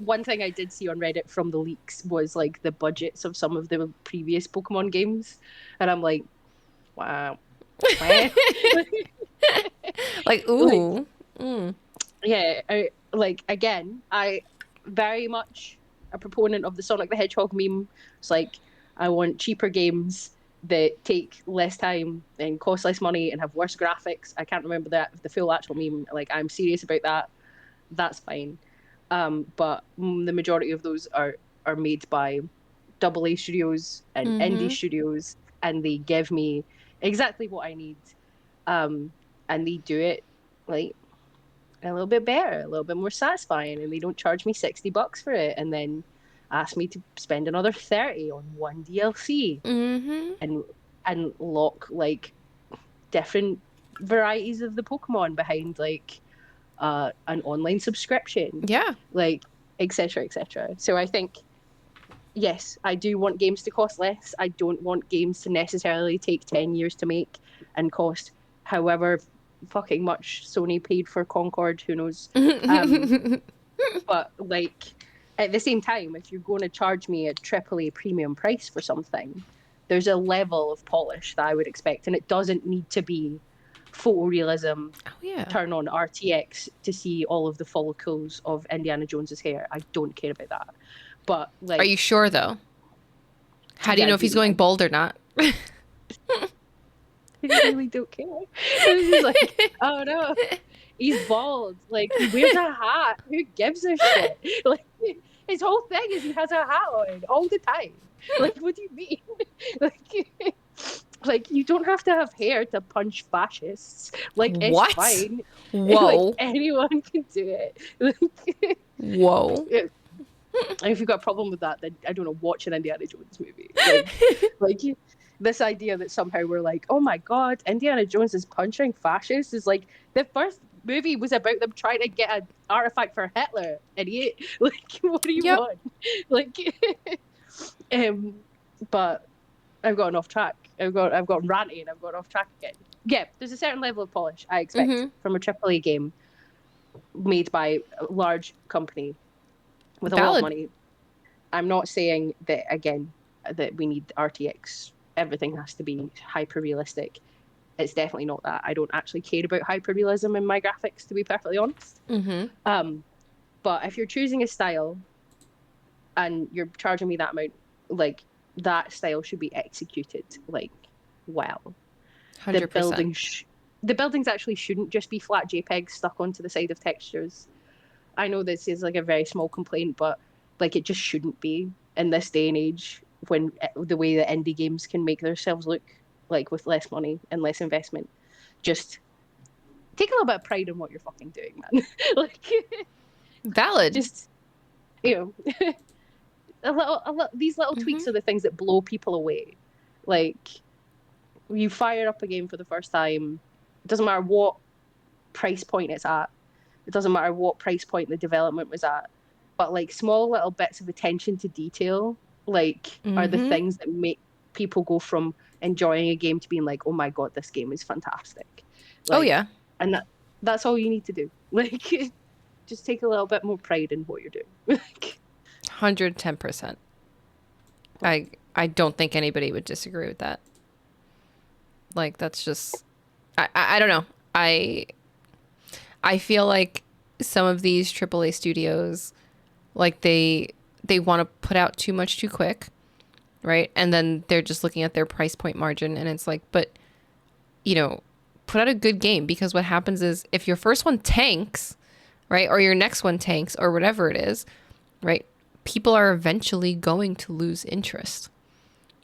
one thing I did see on Reddit from the leaks was like the budgets of some of the previous Pokemon games, and I'm like, wow, wow. Like, Like, ooh. Mm. yeah, like again, I very much a proponent of the Sonic the Hedgehog meme. It's like I want cheaper games that take less time and cost less money and have worse graphics. I can't remember the full actual meme. Like I'm serious about that. That's fine. But the majority of those are made by double A studios and indie Mm-hmm. studios, and they give me exactly what I need. Um, and they do it like a little bit better, a little bit more satisfying, and they don't charge me $60 for it, and then ask me to spend another 30 on one DLC Mm-hmm. and lock like different varieties of the Pokemon behind like an online subscription, Yeah. like etc. etc. So I think yes, I do want games to cost less. I don't want games to necessarily take 10 years to make and cost however fucking much Sony paid for Concord, who knows. Um, but like at the same time, if you're going to charge me a AAA premium price for something, there's a level of polish that I would expect, and it doesn't need to be photorealism. Oh yeah. Turn on RTX to see all of the follicles of Indiana Jones's hair. I don't care about that. But Are you like, sure though? How do you yeah, know if he's going I bald or not? really don't care. It's just like, oh no, he's bald. Like he wears a hat. Who gives a shit? Like his whole thing is he has a hat on all the time. Like what do you mean? Like like you don't have to have hair to punch fascists. Like it's What? fine. Like Whoa. anyone can do it. Like, Whoa. and if you've got a problem with that, then I don't know, watch an Indiana Jones movie. Like this idea that somehow we're like, oh my god, Indiana Jones is punching fascists is like the first movie was about them trying to get an artifact for Hitler, idiot. Like, what do you Yep. want? Like, um, but I've gotten off track. I've got ranty and I've gone off track again. Yeah, there's a certain level of polish I expect Mm-hmm. from a AAA game made by a large company with a lot of Valid. money. I'm not saying that again that we need RTX. Everything has to be hyper realistic. It's definitely not that. I don't actually care about hyper realism in my graphics, to be perfectly honest. Mm-hmm. Um, but if you're choosing a style and you're charging me that amount, like that style should be executed like well. The 100%. buildings, the buildings actually shouldn't just be flat JPEGs stuck onto the side of textures. I know this is like a very small complaint, but like it just shouldn't be in this day and age when the way that indie games can make themselves look like with less money and less investment. Just take a little bit of pride in what you're fucking doing, man. Like, Valid. just you know, these little Mm-hmm. tweaks are the things that blow people away. Like, you fire up a game for the first time, it doesn't matter what price point it's at. It doesn't matter what price point the development was at. But like small little bits of attention to detail, like are the Mm-hmm. things that make people go from enjoying a game to being like, oh my god, this game is fantastic. Oh Like, yeah. and that's all you need to do. Like, just take a little bit more pride in what you're doing. 110%. I don't think anybody would disagree with that. Like that's just I don't know. I feel like some of these AAA studios like they want to put out too much too quick, right? And then they're just looking at their price point margin and it's like, but you know, put out a good game because what happens is if your first one tanks, right, or your next one tanks or whatever it is, right? People are eventually going to lose interest,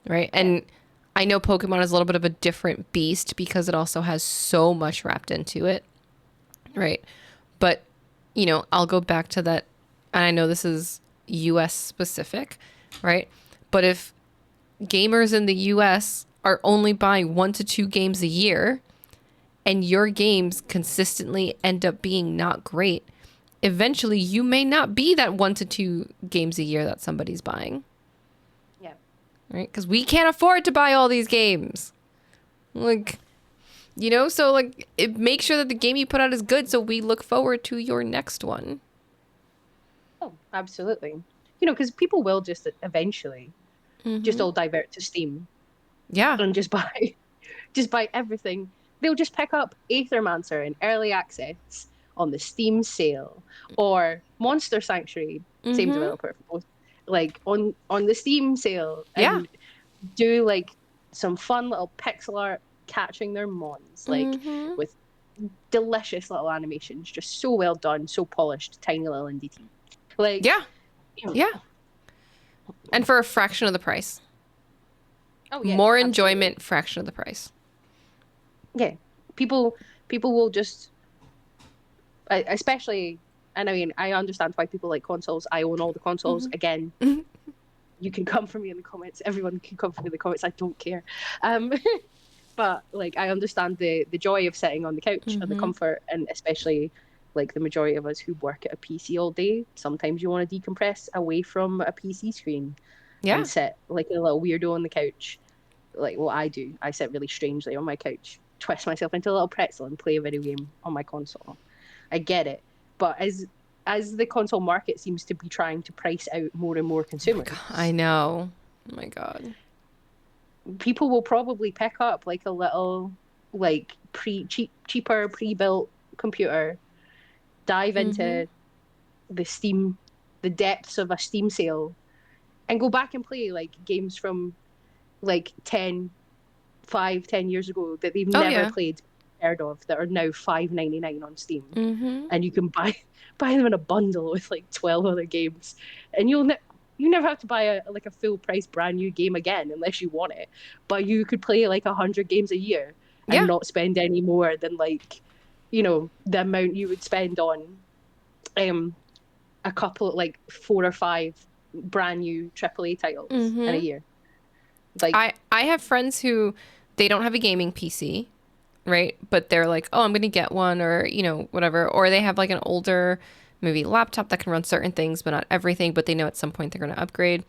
right? Yeah. And I know Pokemon is a little bit of a different beast because it also has so much wrapped into it, right? But, you know, I'll go back to that. And I know this is US specific, right? But if gamers in the US are only buying 1 to 2 games a year and your games consistently end up being not great, eventually you may not be that 1 to 2 games a year that somebody's buying, Yeah. right? Because we can't afford to buy all these games. Like, you know, so like make sure that the game you put out is good so we look forward to your next one. Oh, absolutely. You know, because people will just eventually just Mm-hmm. all divert to Steam Yeah. and just buy just buy everything. They'll just pick up Aethermancer in early access on the Steam sale or Monster Sanctuary, same Mm-hmm. developer for both, like on the Steam sale Yeah. and do like some fun little pixel art catching their mons, like Mm-hmm. with delicious little animations, just so well done, so polished, tiny little indie team. Like, Yeah. you Yeah. And know, for a fraction of the price. oh yeah, More absolutely. enjoyment, fraction of the price. Yeah. People people will just especially, and I mean, I understand why people like consoles. I own all the consoles. Mm-hmm. Again, Mm-hmm. you can come for me in the comments. Everyone can come for me in the comments. I don't care. Um, but like, I understand the joy of sitting on the couch and the Mm-hmm. comfort, and especially like the majority of us who work at a PC all day. Sometimes you want to decompress away from a PC screen and Yeah. sit like a little weirdo on the couch. Like what I do, I sit really strangely on my couch, twist myself into a little pretzel, and play a video game on my console. I get it, but as the console market seems to be trying to price out more and more Oh my God. I consumers, know. Oh my God. people will probably pick up like a little like cheaper pre-built computer, dive Mm-hmm. into the Steam the depths of a Steam sale and go back and play like games from like 10 years ago that they've Oh never yeah. played, heard of, that are now 5.99 on Steam, Mm-hmm. and you can buy them in a bundle with like 12 other games, and you never have to buy a like a full price brand new game again unless you want it. But you could play like 100 games a year and Yeah. not spend any more than like the amount you would spend on um a couple like four or five brand new AAA titles in a Mm-hmm. year. Like I have friends who they don't have a gaming PC, right? But they're like, oh, I'm gonna get one, or whatever. Or they have like an older maybe laptop that can run certain things, but not everything. But they know at some point they're gonna upgrade.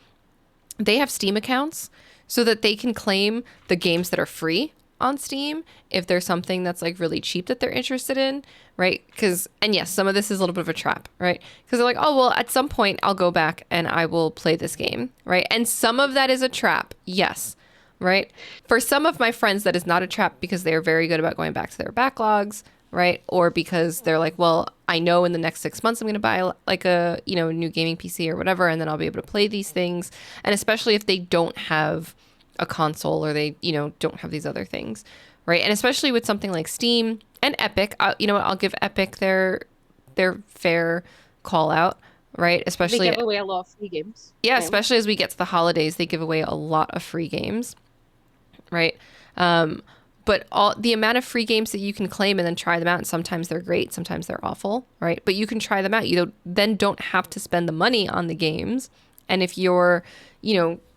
They have Steam accounts so that they can claim the games that are free on Steam if there's something that's like really cheap that they're interested in, right? Because, and yes, some of this is a little bit of a trap, right? Because they're like, oh, well, at some point I'll go back and I will play this game, right? And some of that is a trap, yes, right? For some of my friends, that is not a trap because they are very good about going back to their backlogs, right? Or because they're like, well, I know in the next 6 months I'm going to buy like a, new gaming PC or whatever, and then I'll be able to play these things. And especially if they don't have a console or they, don't have these other things, right? And especially with something like Steam and Epic, you know what? I'll give Epic their fair call out, right? they Especially give away a lot of free games. yeah, Yeah. especially as we get to the holidays, they give away a lot of free games, right? Um, but all the amount of free games that you can claim and then try them out, and sometimes they're great, sometimes they're awful, right? But you can try them out. Then don't have to spend the money on the games. And if you're,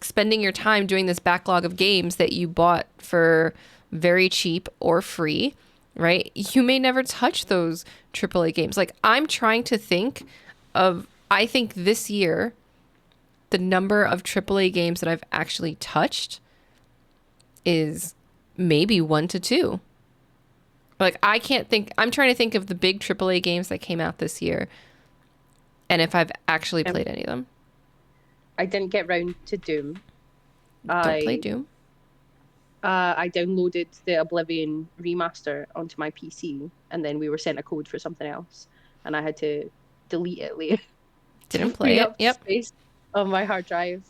spending your time doing this backlog of games that you bought for very cheap or free, right? You may never touch those AAA games. Like I'm trying to think I think this year, the number of AAA games that I've actually touched is maybe one to two. Like I can't think. I'm trying to think of the big AAA games that came out this year, and if I've actually Um, played any of them. I didn't get round to Doom. Don't play I Doom. I downloaded the Oblivion remaster onto my PC, and then we were sent a code for something else, and I had to delete it later to Didn't free play it. up Yep. space on my hard drive.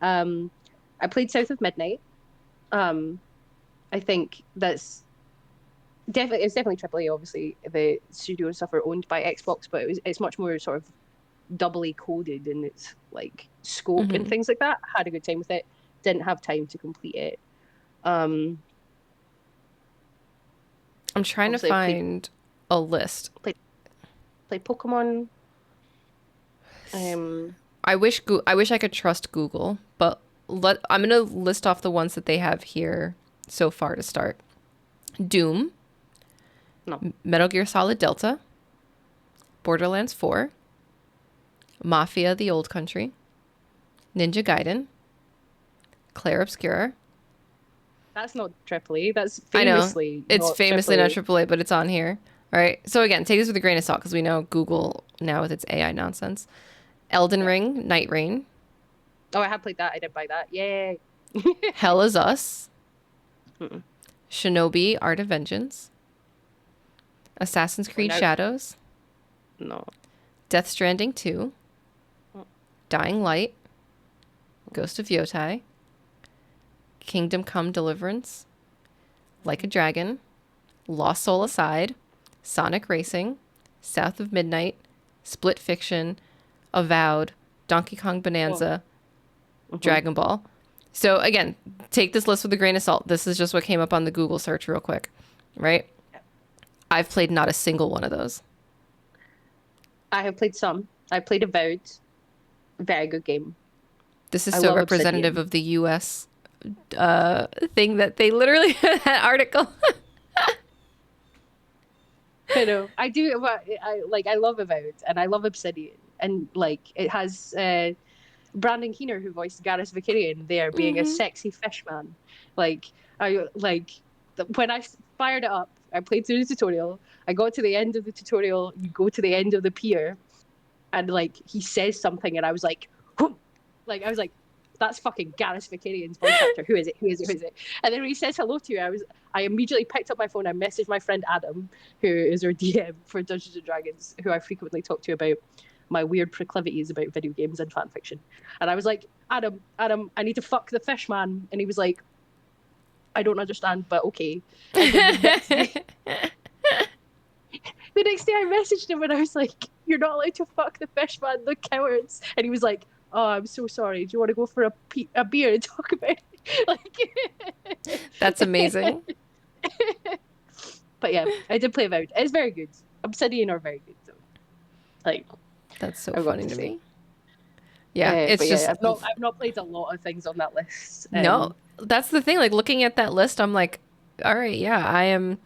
Um, I played South of Midnight. Um, I think that's definitely AAA. Obviously, the studio and stuff are owned by Xbox, but it's much more sort of doubly coded in its like scope and Hmm. things like that. Had a good time with it. Didn't have time to complete it. Um, I'm trying to obviously, I've find a list. played played Pokemon. Um, I wish I could trust Google, but I'm gonna list off the ones that they have here so far to start. Doom, no, Metal Gear Solid Delta, Borderlands 4, Mafia: The Old Country, Ninja Gaiden, Claire Obscura. that's not AAA. That's I know famously it's not famously not AAA. AAA, but it's on here. All right. So again, take this with a grain of salt because we know Google now with its AI nonsense. Elden Yeah. Ring, Night Rain, Oh, I have played that. I did buy that. Yay. Hell is Us, Mm-mm. Shinobi, Art of Vengeance, Assassin's Well, Creed no, Shadows, no. Death Stranding 2, Mm, Dying Light, mm, Ghost of Yotai, Kingdom Come Deliverance, Like a mhm, Dragon, Lost Soul mhm. Aside, Sonic Racing, South of Midnight, Split Fiction, Avowed, Donkey Kong Oh, Bonanza, mhm. Dragon Ball. So again, take this list with a grain of salt. This is just what came up on the Google search real quick, right? Yeah. I've played not a single one of those. I have played some. I played Avowed. Very good game. This is I so love representative Obsidian. of the US thing that they literally that article. I know. I do. But I like. I love Avowed, and I love Obsidian, and like it has Brandon Keener who voiced Garrus Vakarian there being a Hmm. sexy fish man. Like I like when I fired it up, I played through the tutorial. I got to the end of the tutorial. You go to the end of the pier, and like he says something, and I was like, "Whoom!" Like I was like, "That's fucking Garrus Vakarian's voice actor. Who is it? Who is it? Who is it?" And then when he says hello to you, I immediately picked up my phone. I messaged my friend Adam, who is our DM for Dungeons and Dragons, who I frequently talk to about my weird proclivities about video games and fan fiction. And I was like, Adam, I need to fuck the fish man. And he was like, I don't understand, but okay. And then the next day I messaged him and I was like, you're not allowed to fuck the fish man, the cowards. And he was like, oh, I'm so sorry. Do you want to go for a beer and talk about it? That's amazing. Like, but yeah, I did play Avowed. It's very good. Obsidian are very good though. Like That's so I've got funny to to say. me. Yeah, it's But yeah, just I've not played a lot of things on that list. no. That's the thing. Like looking at that list, I'm like, all right, yeah, I am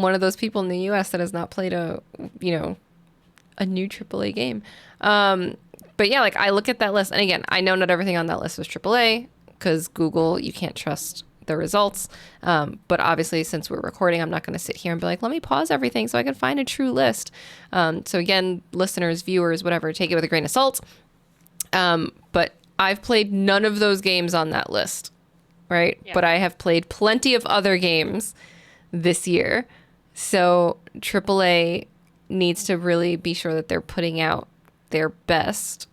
one of those people in the US that has not played you know, a new AAA game. Um, but yeah, like I look at that list, and again, I know not everything on that list was AAA because Google, you can't trust the results. But obviously, since we're recording, I'm not going to sit here and be like, let me pause everything so I can find a true list. So again, listeners, viewers, whatever, take it with a grain of salt. But I've played none of those games on that list, right? Yeah. But I have played plenty of other games this year. So AAA needs to really be sure that they're putting out their best,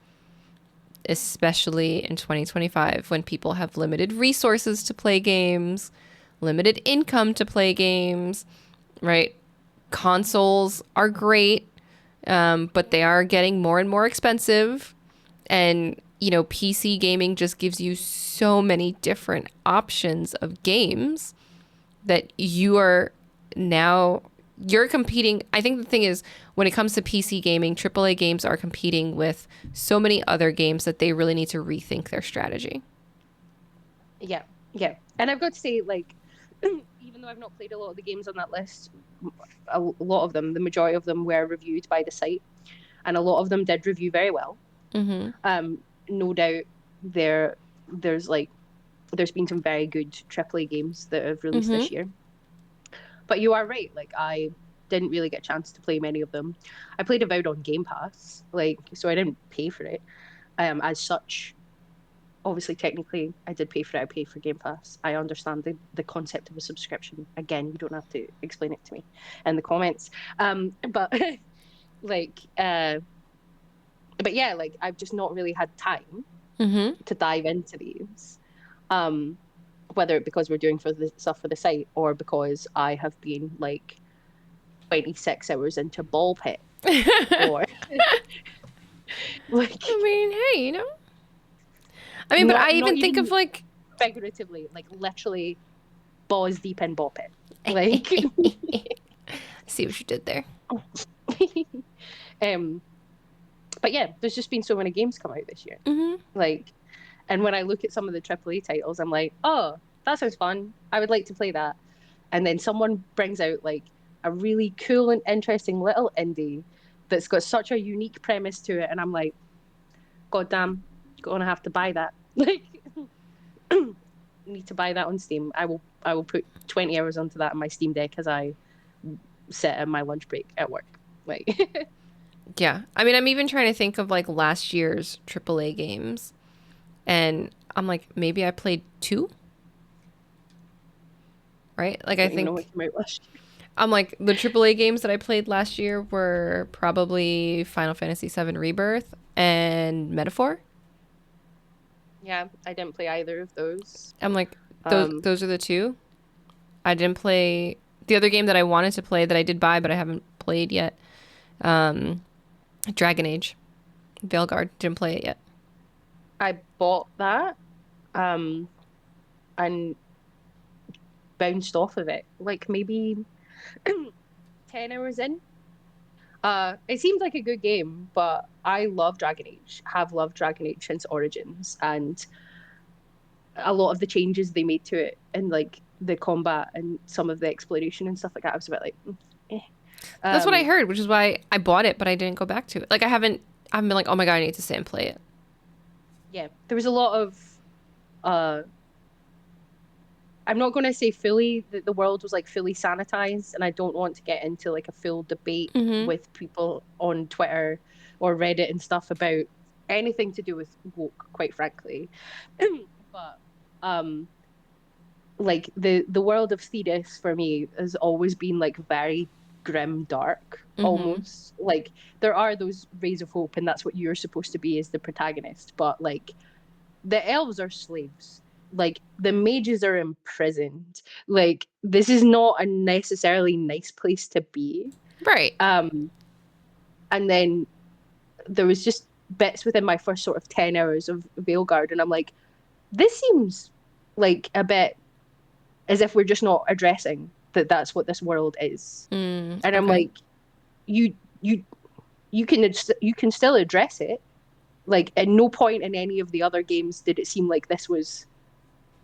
especially in 2025 when people have limited resources to play games, limited income to play games, right? Consoles are great, but they are getting more and more expensive. And, you know, PC gaming just gives you so many different options of games that you are now you're competing. I think the thing is when it comes to PC gaming, AAA games are competing with so many other games that they really need to rethink their strategy. Yeah, yeah. And I've got to say, like, even though I've not played a lot of the games on that list, a lot of them, the majority of them were reviewed by the site, and a lot of them did review very well. Mm-hmm. No doubt there there's like there's been some very good AAA games that have released Mm-hmm. this year. But you are right, like I didn't really get a chance to play many of them. I played Avowed on Game Pass, like so I didn't pay for it. As such, obviously technically I did pay for it. I paid for Game Pass. I understand the concept of a subscription. Again, you don't have to explain it to me in the comments. But like but yeah, like I've just not really had time Mm-hmm. to dive into these. Um whether because we're doing for the stuff for the site or because I have been like 26 hours into ball pit or I like mean, hey, you know. I mean, but I not even think even of like figuratively, like literally balls deep in ball pit. Like see what you did there. um but yeah, there's just been so many games come out this year. Mm-hmm. Like and when I look at some of the AAA titles, I'm like, oh, that sounds fun. I would like to play that. And then someone brings out like a really cool and interesting little indie that's got such a unique premise to it, and I'm like, God damn, gonna have to buy that. Like need to buy that on Steam. I will put 20 hours onto that on my Steam Deck as I sit in my lunch break at work. Like Yeah. I mean, I'm even trying to think of like last year's AAA games, and I'm like, maybe I played two, right? Like, I Don't even know what think came out last year. I'm like, the AAA games that I played last year were probably Final Fantasy VII Rebirth and Metaphor. Yeah, I didn't play either of those. I'm like, those Um, those are the two. I didn't play the other game that I wanted to play that I did buy, but I haven't played yet. Um, Dragon Age, Veilguard. Didn't play it yet. I bought that um and bounced off of it, like maybe 10 hours in. It seemed like a good game, but I love Dragon Age, have loved Dragon Age since Origins, and a lot of the changes they made to it and like the combat and some of the exploration and stuff like that, I was a bit like, eh. That's what I Um, heard, which is why I bought it, but I didn't go back to it. Like I haven't been like, oh my god, I need to sit and play it. yeah, there was a lot of uh I'm not going to say fully that the world was like fully sanitized, and I don't want to get into like a full debate Mm-hmm. with people on Twitter or Reddit and stuff about anything to do with woke, quite frankly. But um, like the world of Thetis for me has always been like very grim, dark, Mm-hmm. almost. Like there are those rays of hope, and that's what you're supposed to be as the protagonist. But like the elves are slaves. Like the mages are imprisoned. Like this is not a necessarily nice place to be. Right. Um, and then there was just bits within my first sort of 10 hours of Veilguard, and I'm like, this seems like a bit as if we're just not addressing that that's what this world is. Mm, And I'm okay. like, you you you can still address it. Like at no point in any of the other games did it seem like this was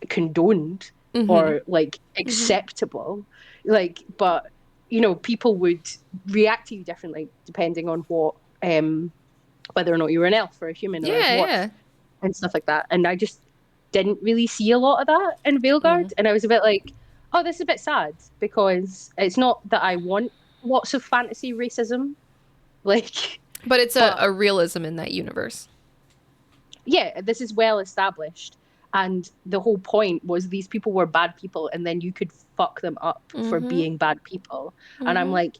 condoned Mm-hmm. or like Mm-hmm. acceptable. Like, but people would react to you differently depending on what whether or not you were an elf or a human or a Yeah, dwarf yeah. and stuff like that. And I just didn't really see a lot of that in Veilguard. Mm. And I was a bit like, oh, this is a bit sad because it's not that I want lots of fantasy racism. Like, But it's but a realism in that universe. yeah, this is well established. And the whole point was these people were bad people, and then you could fuck them up for Mm-hmm. being bad people. And I'm Mm-hmm. like,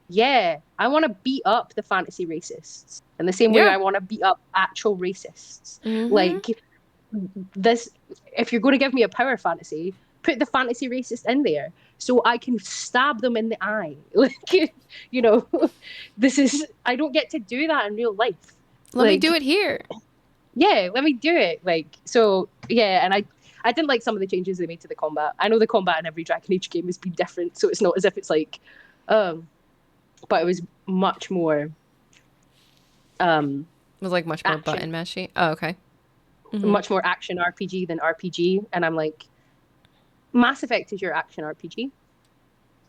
yeah, I want to beat up the fantasy racists in the same way Yeah. I want to beat up actual racists. Mm-hmm. Like, this, if you're going to give me a power fantasy, put the fantasy racist in there so I can stab them in the eye. Like, you know, I don't get to do that in real life. Let me do Like, it here. yeah, let me do it. Like, so yeah, and I didn't like some of the changes they made to the combat. I know the combat in every Dragon Age game has been different, so it's not as if it's like, um, but it was much more um It was like much more action, button mashy. Oh, okay. Mm-hmm. much more action RPG than RPG. And I'm like, Mass Effect is your action RPG.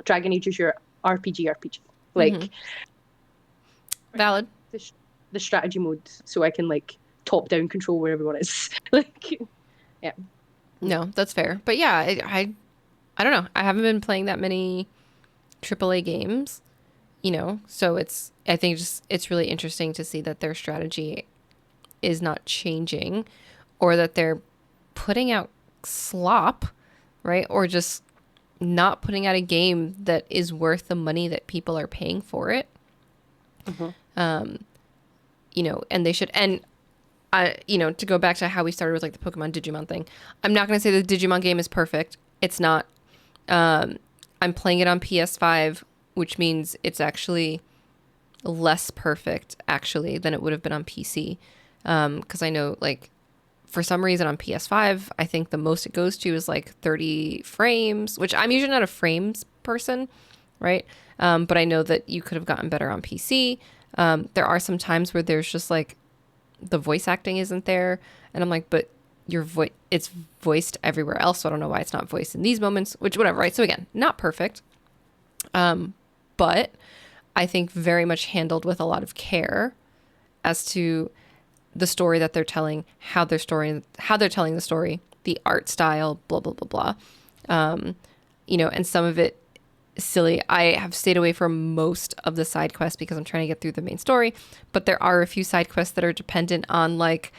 Dragon Age is your RPG. Mm-hmm. Like, bring back Valid. the strategy mode so I can like top down control where everyone is. Like, yeah. No, that's fair. But yeah, I don't know. I haven't been playing that many AAA games, so I think just it's really interesting to see that their strategy is not changing or that they're putting out slop, right? Or just not putting out a game that is worth the money that people are paying for it. Mm-hmm. And they should and to go back to how we started with like the Pokemon Digimon thing. I'm not going to say the Digimon game is perfect. It's not. I'm playing it on PS5, which means it's actually less perfect actually than it would have been on PC. Because I know like for some reason on PS5, I think the most it goes to is like 30 frames, which I'm usually not a frames person, right? But I know that you could have gotten better on PC. There are some times where there's just like the voice acting isn't there, and I'm like, but your voice it's voiced everywhere else, so I don't know why it's not voiced in these moments. Which whatever, right? So again, not perfect, but I think very much handled with a lot of care as to the story that they're telling, how they're telling the story, the art style, blah blah blah blah. And some of it, silly. I have stayed away from most of the side quests because I'm trying to get through the main story, but there are a few side quests that are dependent on like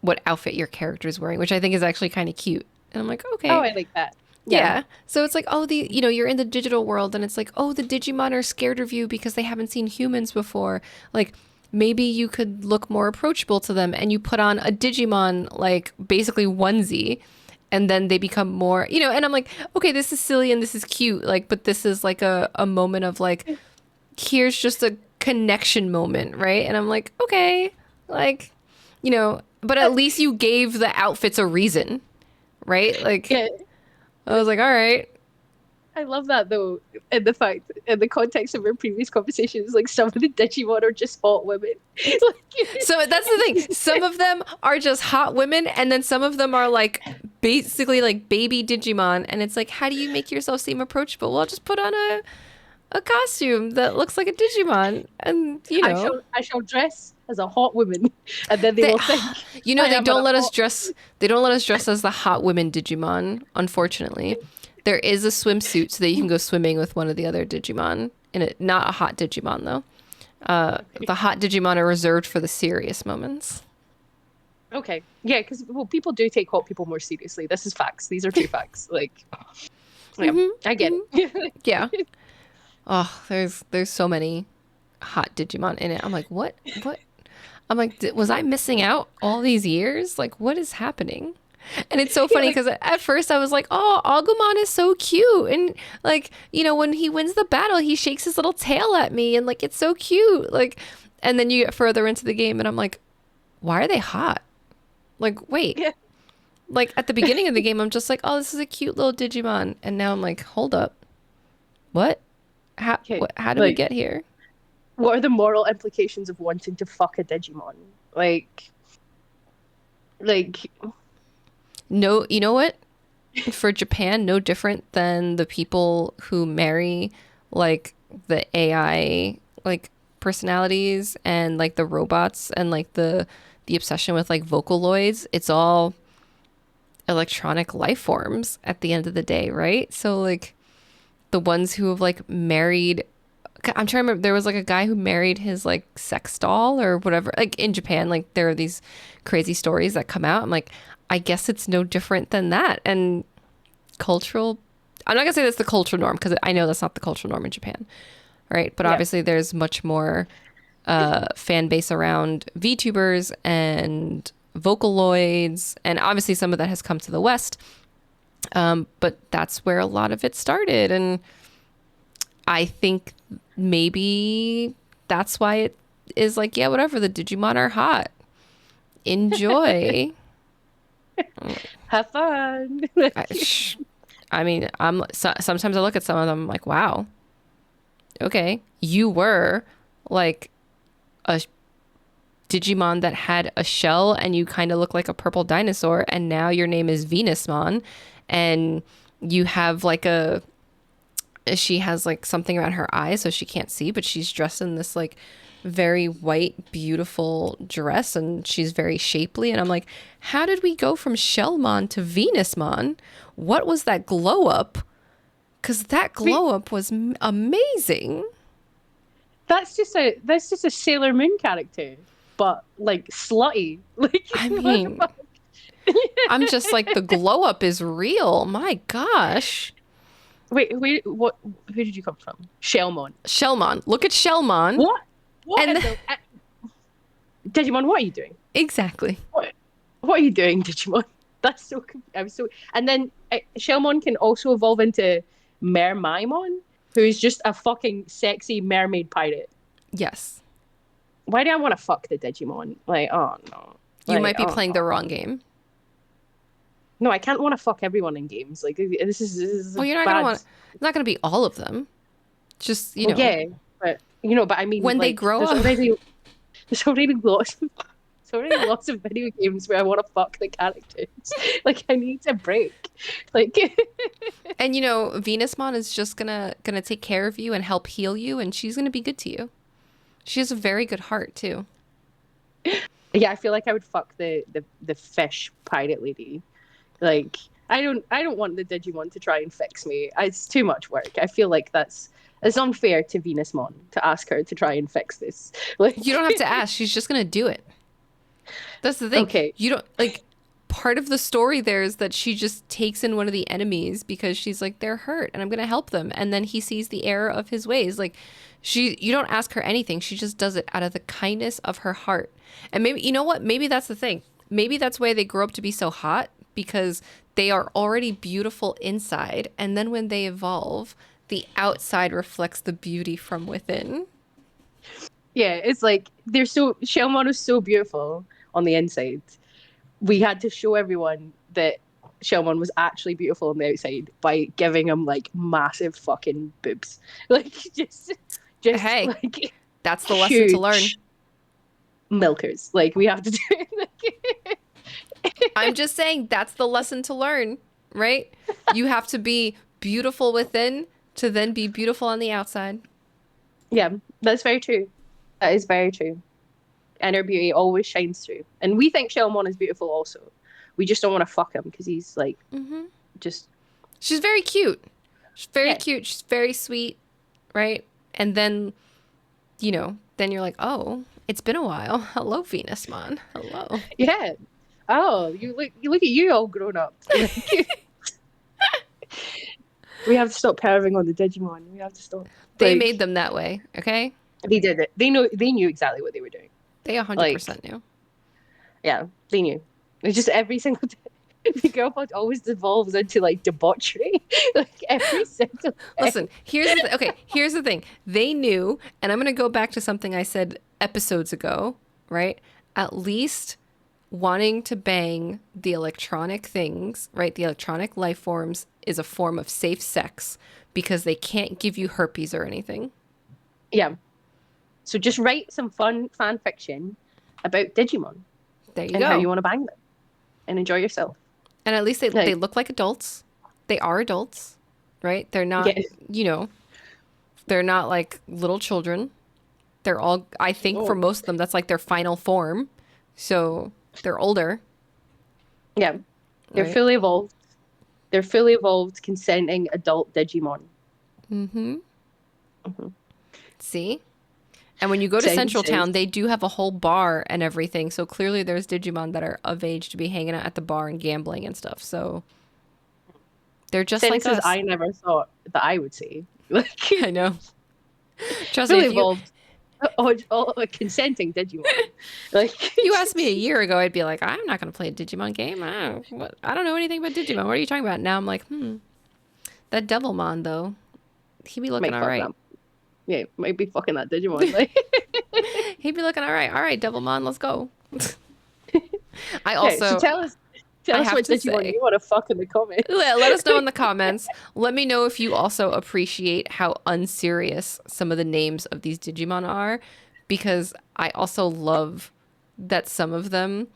what outfit your character is wearing, which I think is actually kind of cute. And I'm like, Oh, okay, I like that. Yeah. yeah. So it's like, oh, you're in the digital world and it's like, oh, the Digimon are scared of you because they haven't seen humans before. Like, maybe you could look more approachable to them and you put on a Digimon, like, basically onesie, and then they become more, and I'm like, okay, this is silly and this is cute. Like, but this is like a moment of like, here's just a connection moment, right? And I'm like, okay, like, but Uh, at least you gave the outfits a reason, right? Like, yeah. I was like, all right. I love that though, in the fact, in the context of our previous conversations, like some of the Digimon are just hot women. Like, So that's the thing. Some of them are just hot women, and then some of them are like basically like baby Digimon. And it's like, how do you make yourself seem approachable? Well, just put on a costume that looks like a Digimon. And, I shall dress as a hot woman, and then they they, will think I they am a don't let us hot. dress, they don't let us dress as the hot women Digimon, unfortunately. There is a swimsuit so that you can go swimming with one of the other Digimon in it. Not a hot Digimon, though. Okay. The hot Digimon are reserved for the serious moments. Okay. Yeah, because well, people do take hot people more seriously. This is facts. These are true facts. Like, yeah, I get it. Yeah. Oh, there's so many hot Digimon in it. I'm like, what? What? I'm like, was I missing out all these years? Like, what is happening? And it's so Yeah, funny like because at first I was like, oh, Agumon is so cute. And like, when he wins the battle, he shakes his little tail at me and like, it's so cute. Like, and then you get further into the game and I'm like, why are they hot? Like, wait. yeah, Like at the beginning of the game, I'm just like, oh, this is a cute little Digimon. And now I'm like, hold up. What? okay. How did we Like, get here? what are the moral implications of wanting to fuck a Digimon? Like, No, you know what? For Japan, no different than the people who marry like the AI like personalities and like the robots and like the obsession with like Vocaloids. It's all electronic life forms at the end of the day, right? So like the ones who have like married I'm trying to remember there was like a guy who married his like sex doll or whatever. Like in Japan, like there are these crazy stories that come out. I'm like, I guess it's no different than that. And cultural I'm not gonna say that's the cultural norm because I know that's not the cultural norm in Japan, right? But yeah. obviously there's much more fan base around VTubers and Vocaloids, and obviously some of that has come to the West. But that's where a lot of it started, and I think maybe that's why it is like, yeah, whatever. The Digimon are hot. Enjoy. Have fun. I, I mean, sometimes I look at some of them I'm like, wow, okay, you were like a Digimon that had a shell and you kind of look like a purple dinosaur, and now your name is Venusmon, and you have like she has like something around her eyes so she can't see, but she's dressed in this like very white, beautiful dress and she's very shapely. And I'm like, how did we go from Shellmon to Venusmon? What was that glow up? Because that Wait, glow up was amazing. that's just a Sailor Moon character, but like slutty. Like, I what the mean, fuck? I'm just like, the glow up is real. My gosh. Wait, what? Who did you come from? Shelmon. Shellmon. Look at Shellmon. What? What And in the Digimon? What are you doing? exactly. What are you doing, Digimon? That's so. I'm so. And then Shelmon can also evolve into Mermaimon, who's just a fucking sexy mermaid pirate. Yes. Why do I want to fuck the Digimon? Like, oh no. You Like, might be oh playing the no. wrong game. No, I can't want to fuck everyone in games. Like, this is a Well, you're not gonna bad. want. It's not gonna be all of them. Just Well, yeah, but I mean, when they like, grow there's up. already lots. There's already lots of video games where I want to fuck the characters. Like, I need a break. Like, And Venusmon is just gonna take care of you and help heal you, and she's gonna be good to you. She has a very good heart too. yeah, I feel like I would fuck the fish pirate lady. Like, I don't want the Digimon to try and fix me. It's too much work. I feel like it's unfair to Venusmon to ask her to try and fix this. You don't Like, have to ask. She's just gonna do it. That's the thing. okay, You don't like part of the story there is that she just takes in one of the enemies because she's like they're hurt and I'm going to help them and then he sees the error of his ways. Like you don't ask her anything. She just does it out of the kindness of her heart. And maybe you know what? Maybe that's the thing. Maybe that's why they grow up to be so hot because they are already beautiful inside and then when they evolve, the outside reflects the beauty from within. yeah, it's like Shelmon is so beautiful on the inside. We had to show everyone that Shelmon was actually beautiful on the outside by giving him like massive fucking boobs, like just Hey, like that's the lesson to learn. huge milkers. Like we have to do it. I'm just saying that's the lesson to learn, right? You have to be beautiful within to then be beautiful on the outside. Yeah, that's very true. That is very true. Inner beauty always shines through, and we think Shelmon is beautiful. Also, we just don't want to fuck him because he's like just She's very cute. She's very yeah, cute. She's very sweet, right? And then, then you're like, oh, it's been a while. Hello, Venusmon. Hello. yeah. Oh, you look at you all grown up. Like, we have to stop perving on the Digimon. We have to stop. They Like made them that way, okay? they did it. They knew exactly what they were doing. They Like 100% knew. yeah, they knew. It's just every single day. The girl plot always devolves into like debauchery, like every single Listen, day. here's the thing. They knew, and I'm going to go back to something I said episodes ago, right? At least wanting to bang the electronic things, right? The electronic life forms is a form of safe sex because they can't give you herpes or anything. Yeah. So just write some fun fan fiction about Digimon There you and how you go. want to bang them and enjoy yourself. And at least they Like, look like adults. They are adults, right? They're not, yeah. you know, they're not like little children. They're all, I think for Oh. most of them, that's like their final form. So they're older, Yeah. They're right? fully evolved. They're fully evolved, consenting adult Digimon. Mm-hmm. Mm-hmm. See? And when you go to Sound Central says Town, they do have a whole bar and everything. So clearly there's Digimon that are of age to be hanging out at the bar and gambling and stuff. So they're just like sentences us. I never thought that I would say. Like I know. Trust me, fully if you evolved, consenting Digimon. Like you asked me a year ago, I'd be like, I'm not going to play a Digimon game. I don't know anything about Digimon. What are you talking about? Now I'm like, that Devilmon though, he be looking might all fuck right. them. Yeah, might be fucking that Digimon. Like He'd be looking all right. All right, Devilmon, let's go. I okay, so also, tell I us have what to Digimon say, you want to fuck in the comments. let us know in the comments. Let me know if you also appreciate how unserious some of the names of these Digimon are, because I also love that some of them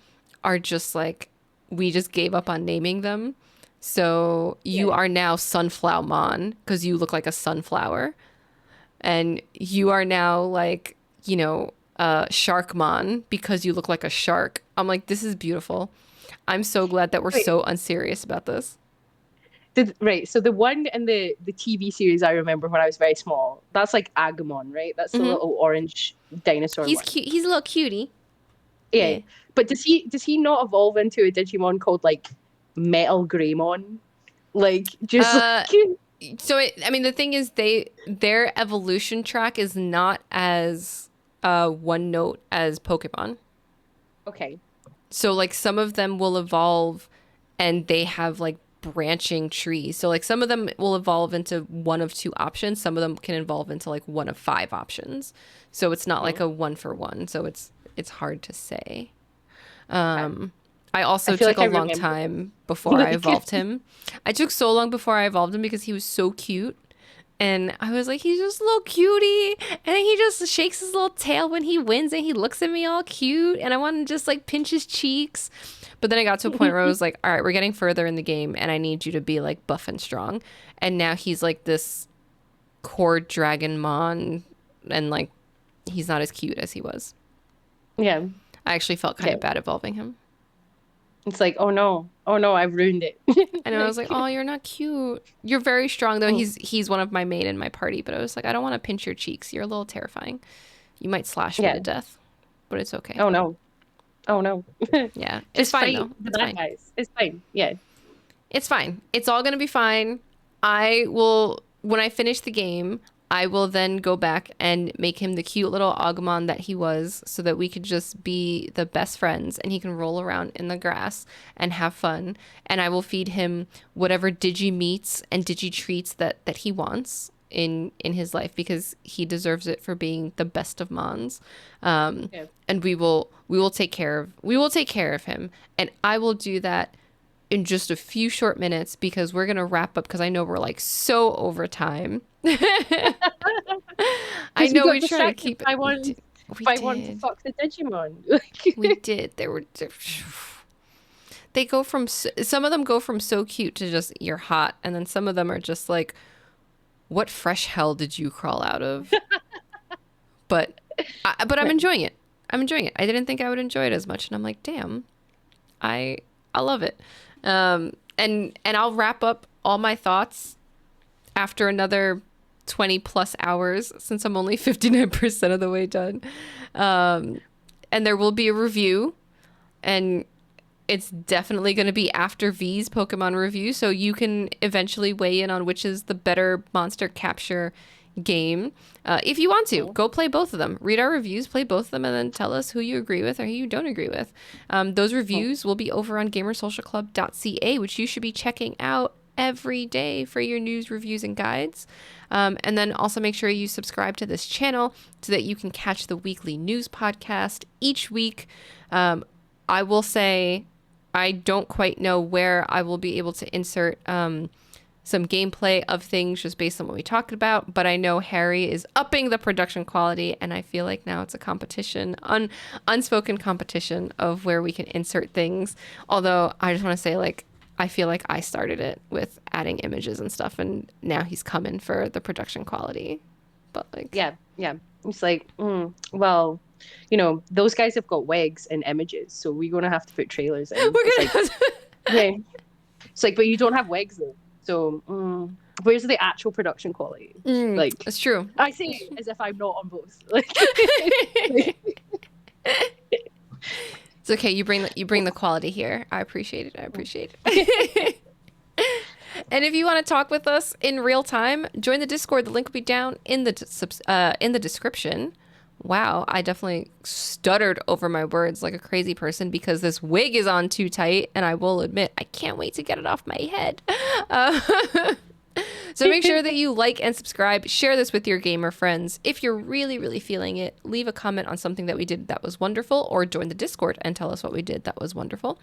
are just like, we just gave up on naming them. So you Yeah. are now Sunflower Mon because you look like a sunflower. And you are now like, Sharkmon because you look like a shark. I'm like, this is beautiful. I'm so glad that we're Wait, so unserious about this. right. So the one in the TV series I remember when I was very small, that's like Agumon, right? That's the Hmm. little orange dinosaur He's one. cute. He's a little cutie. Yeah. Yeah. But does he not evolve into a Digimon called like Metal Greymon? Like just Uh, like I mean, the thing is, their evolution track is not as one note as Pokemon. okay. So like some of them will evolve and they have like branching trees. So like some of them will evolve into one of two options. Some of them can evolve into like one of five options. So it's not like Mhm. a one for one. So it's hard to say. Okay. I I also feel took like a I long remember time before I like evolved him. I took so long before I evolved him because he was so cute. And I was like, he's just a little cutie. And then he just shakes his little tail when he wins and he looks at me all cute. And I want to just like pinch his cheeks. But then I got to a point where I was like, all right, we're getting further in the game and I need you to be like buff and strong. And now he's like this core dragon mon and like he's not as cute as he was. yeah. I actually felt kind Okay. of bad evolving him. It's like, oh no, I've ruined it. And I was like, "Oh, you're not cute. You're very strong though." Mm, He's one of my main in my party, but I was like, "I don't want to pinch your cheeks. You're a little terrifying. You might slash me yeah. to death, but it's okay." Oh no. Oh no. Yeah, it's Just fine fight though. the It's bad fine. guys. It's fine. Yeah. It's fine. It's all gonna be fine. I will, when I finish the game, I will then go back and make him the cute little Agumon that he was so that we could just be the best friends and he can roll around in the grass and have fun. And I will feed him whatever digi meats and digi treats that he wants in his life because he deserves it for being the best of Mons. Yeah. And we will take care of him. And I will do that in just a few short minutes because we're gonna wrap up because I know we're like so over time. I Because we know got we try to distracted keep it. by We one did. We by one to did. fuck the Digimon. We did. They go from some of them go from so cute to just you're hot, and then some of them are just like, what fresh hell did you crawl out of? But but I'm enjoying it. I'm enjoying it. I didn't think I would enjoy it as much, and I'm like, damn, I I love it. And I'll wrap up all my thoughts after another 20 plus hours since I'm only 59% of the way done. And there will be a review, and it's definitely going to be after V's Pokemon review, so you can eventually weigh in on which is the better monster capture game. If you want to, Cool. go play both of them. Read our reviews, play both of them, and then tell us who you agree with or who you don't agree with. Those Cool. reviews will be over on gamersocialclub.ca, which you should be checking out every day for your news, reviews, and guides. And then also make sure you subscribe to this channel so that you can catch the weekly news podcast each week. I will say I don't quite know where I will be able to insert some gameplay of things just based on what we talked about, but I know Harry is upping the production quality, and I feel like now it's a competition, unspoken competition of where we can insert things. Although I just want to say, like, I feel like I started it with adding images and stuff, and now he's coming for the production quality. But like, Yeah. Yeah. It's like, well, those guys have got wigs and images, so we're gonna have to put trailers we're in. It's gonna like, have to. yeah. It's like, but you don't have wigs though. So, where's the actual production quality? Like, It's true. I say it as if I'm not on both. Like, It's okay. You bring the quality here. I appreciate it. I appreciate it. And if you want to talk with us in real time, join the Discord. The link will be down in the description. Wow, I definitely stuttered over my words like a crazy person because this wig is on too tight, and I will admit I can't wait to get it off my head. Uh, so make sure that you like and subscribe. Share this with your gamer friends. If you're really, really feeling it, leave a comment on something that we did that was wonderful, or join the Discord and tell us what we did that was wonderful.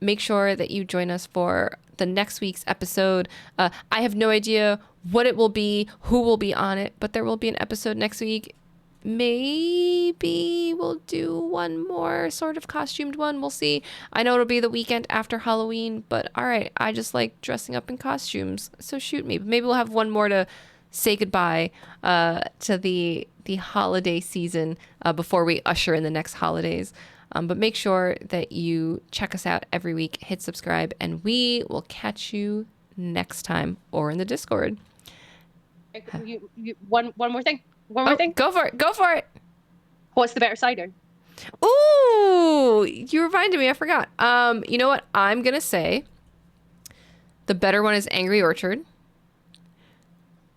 Make sure that you join us for the next week's episode. I have no idea what it will be, who will be on it, but there will be an episode next week. Maybe we'll do one more sort of costumed one. We'll see. I know it'll be the weekend after Halloween, but all right, I just like dressing up in costumes. So shoot me. Maybe we'll have one more to say goodbye to the holiday season before we usher in the next holidays. But make sure that you check us out every week, hit subscribe, and we will catch you next time or in the Discord. one more thing. One more Oh, thing. go for it. Go for it. What's the better cider? Ooh, you reminded me. I forgot. You know what? I'm going to say the better one is Angry Orchard.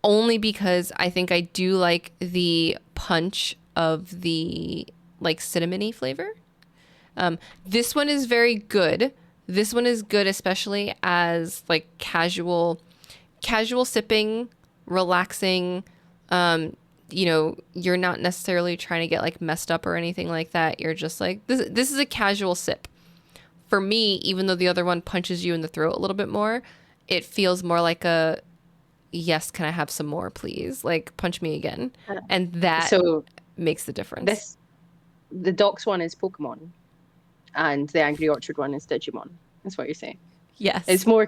Only because I think I do like the punch of the like cinnamony flavor. This one is very good. This one is good, especially as like casual sipping, relaxing. You're not necessarily trying to get like messed up or anything like that. You're just like, this is a casual sip. For me, even though the other one punches you in the throat a little bit more, it feels more like a, yes, can I have some more, please? Like, punch me again. And that So makes the difference. the Docks one is Pokemon, and the Angry Orchard one is Digimon. That's what you're saying. Yes. It's more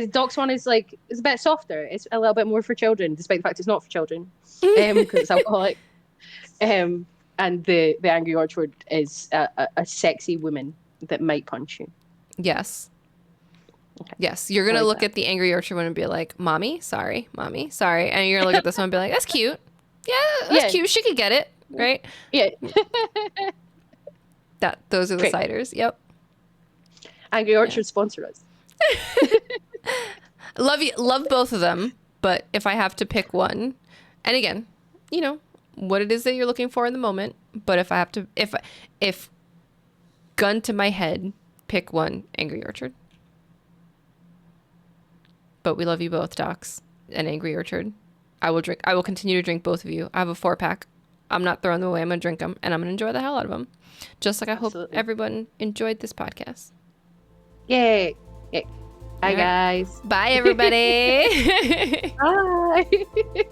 Docks one is like, it's a bit softer. It's a little bit more for children, despite the fact it's not for children, because it's alcoholic. And the Angry Orchard is a sexy woman. that might punch you. Yes. Okay. Yes. You're I gonna like look that. at the angry orchard one and be like, "Mommy, sorry, mommy, sorry," and you're gonna look at this one and be like, "That's cute. Yeah, that's Yeah. cute. She could get it, right?" Yeah. Those are the Great. ciders. Yep. Angry Yeah. Orchard sponsor us. Love both of them, but if I have to pick one, and again, you know, what it is that you're looking for in the moment, but if I have to if gun to my head, pick one, Angry Orchard. But we love you both, Docs and Angry Orchard. I will continue to drink both of you. I have a 4-pack. I'm not throwing them away. I'm gonna drink them, and I'm gonna enjoy the hell out of them. Just like I hope Absolutely. everyone enjoyed this podcast. Yay. Yay. All Hi right. guys. Bye, everybody. Bye.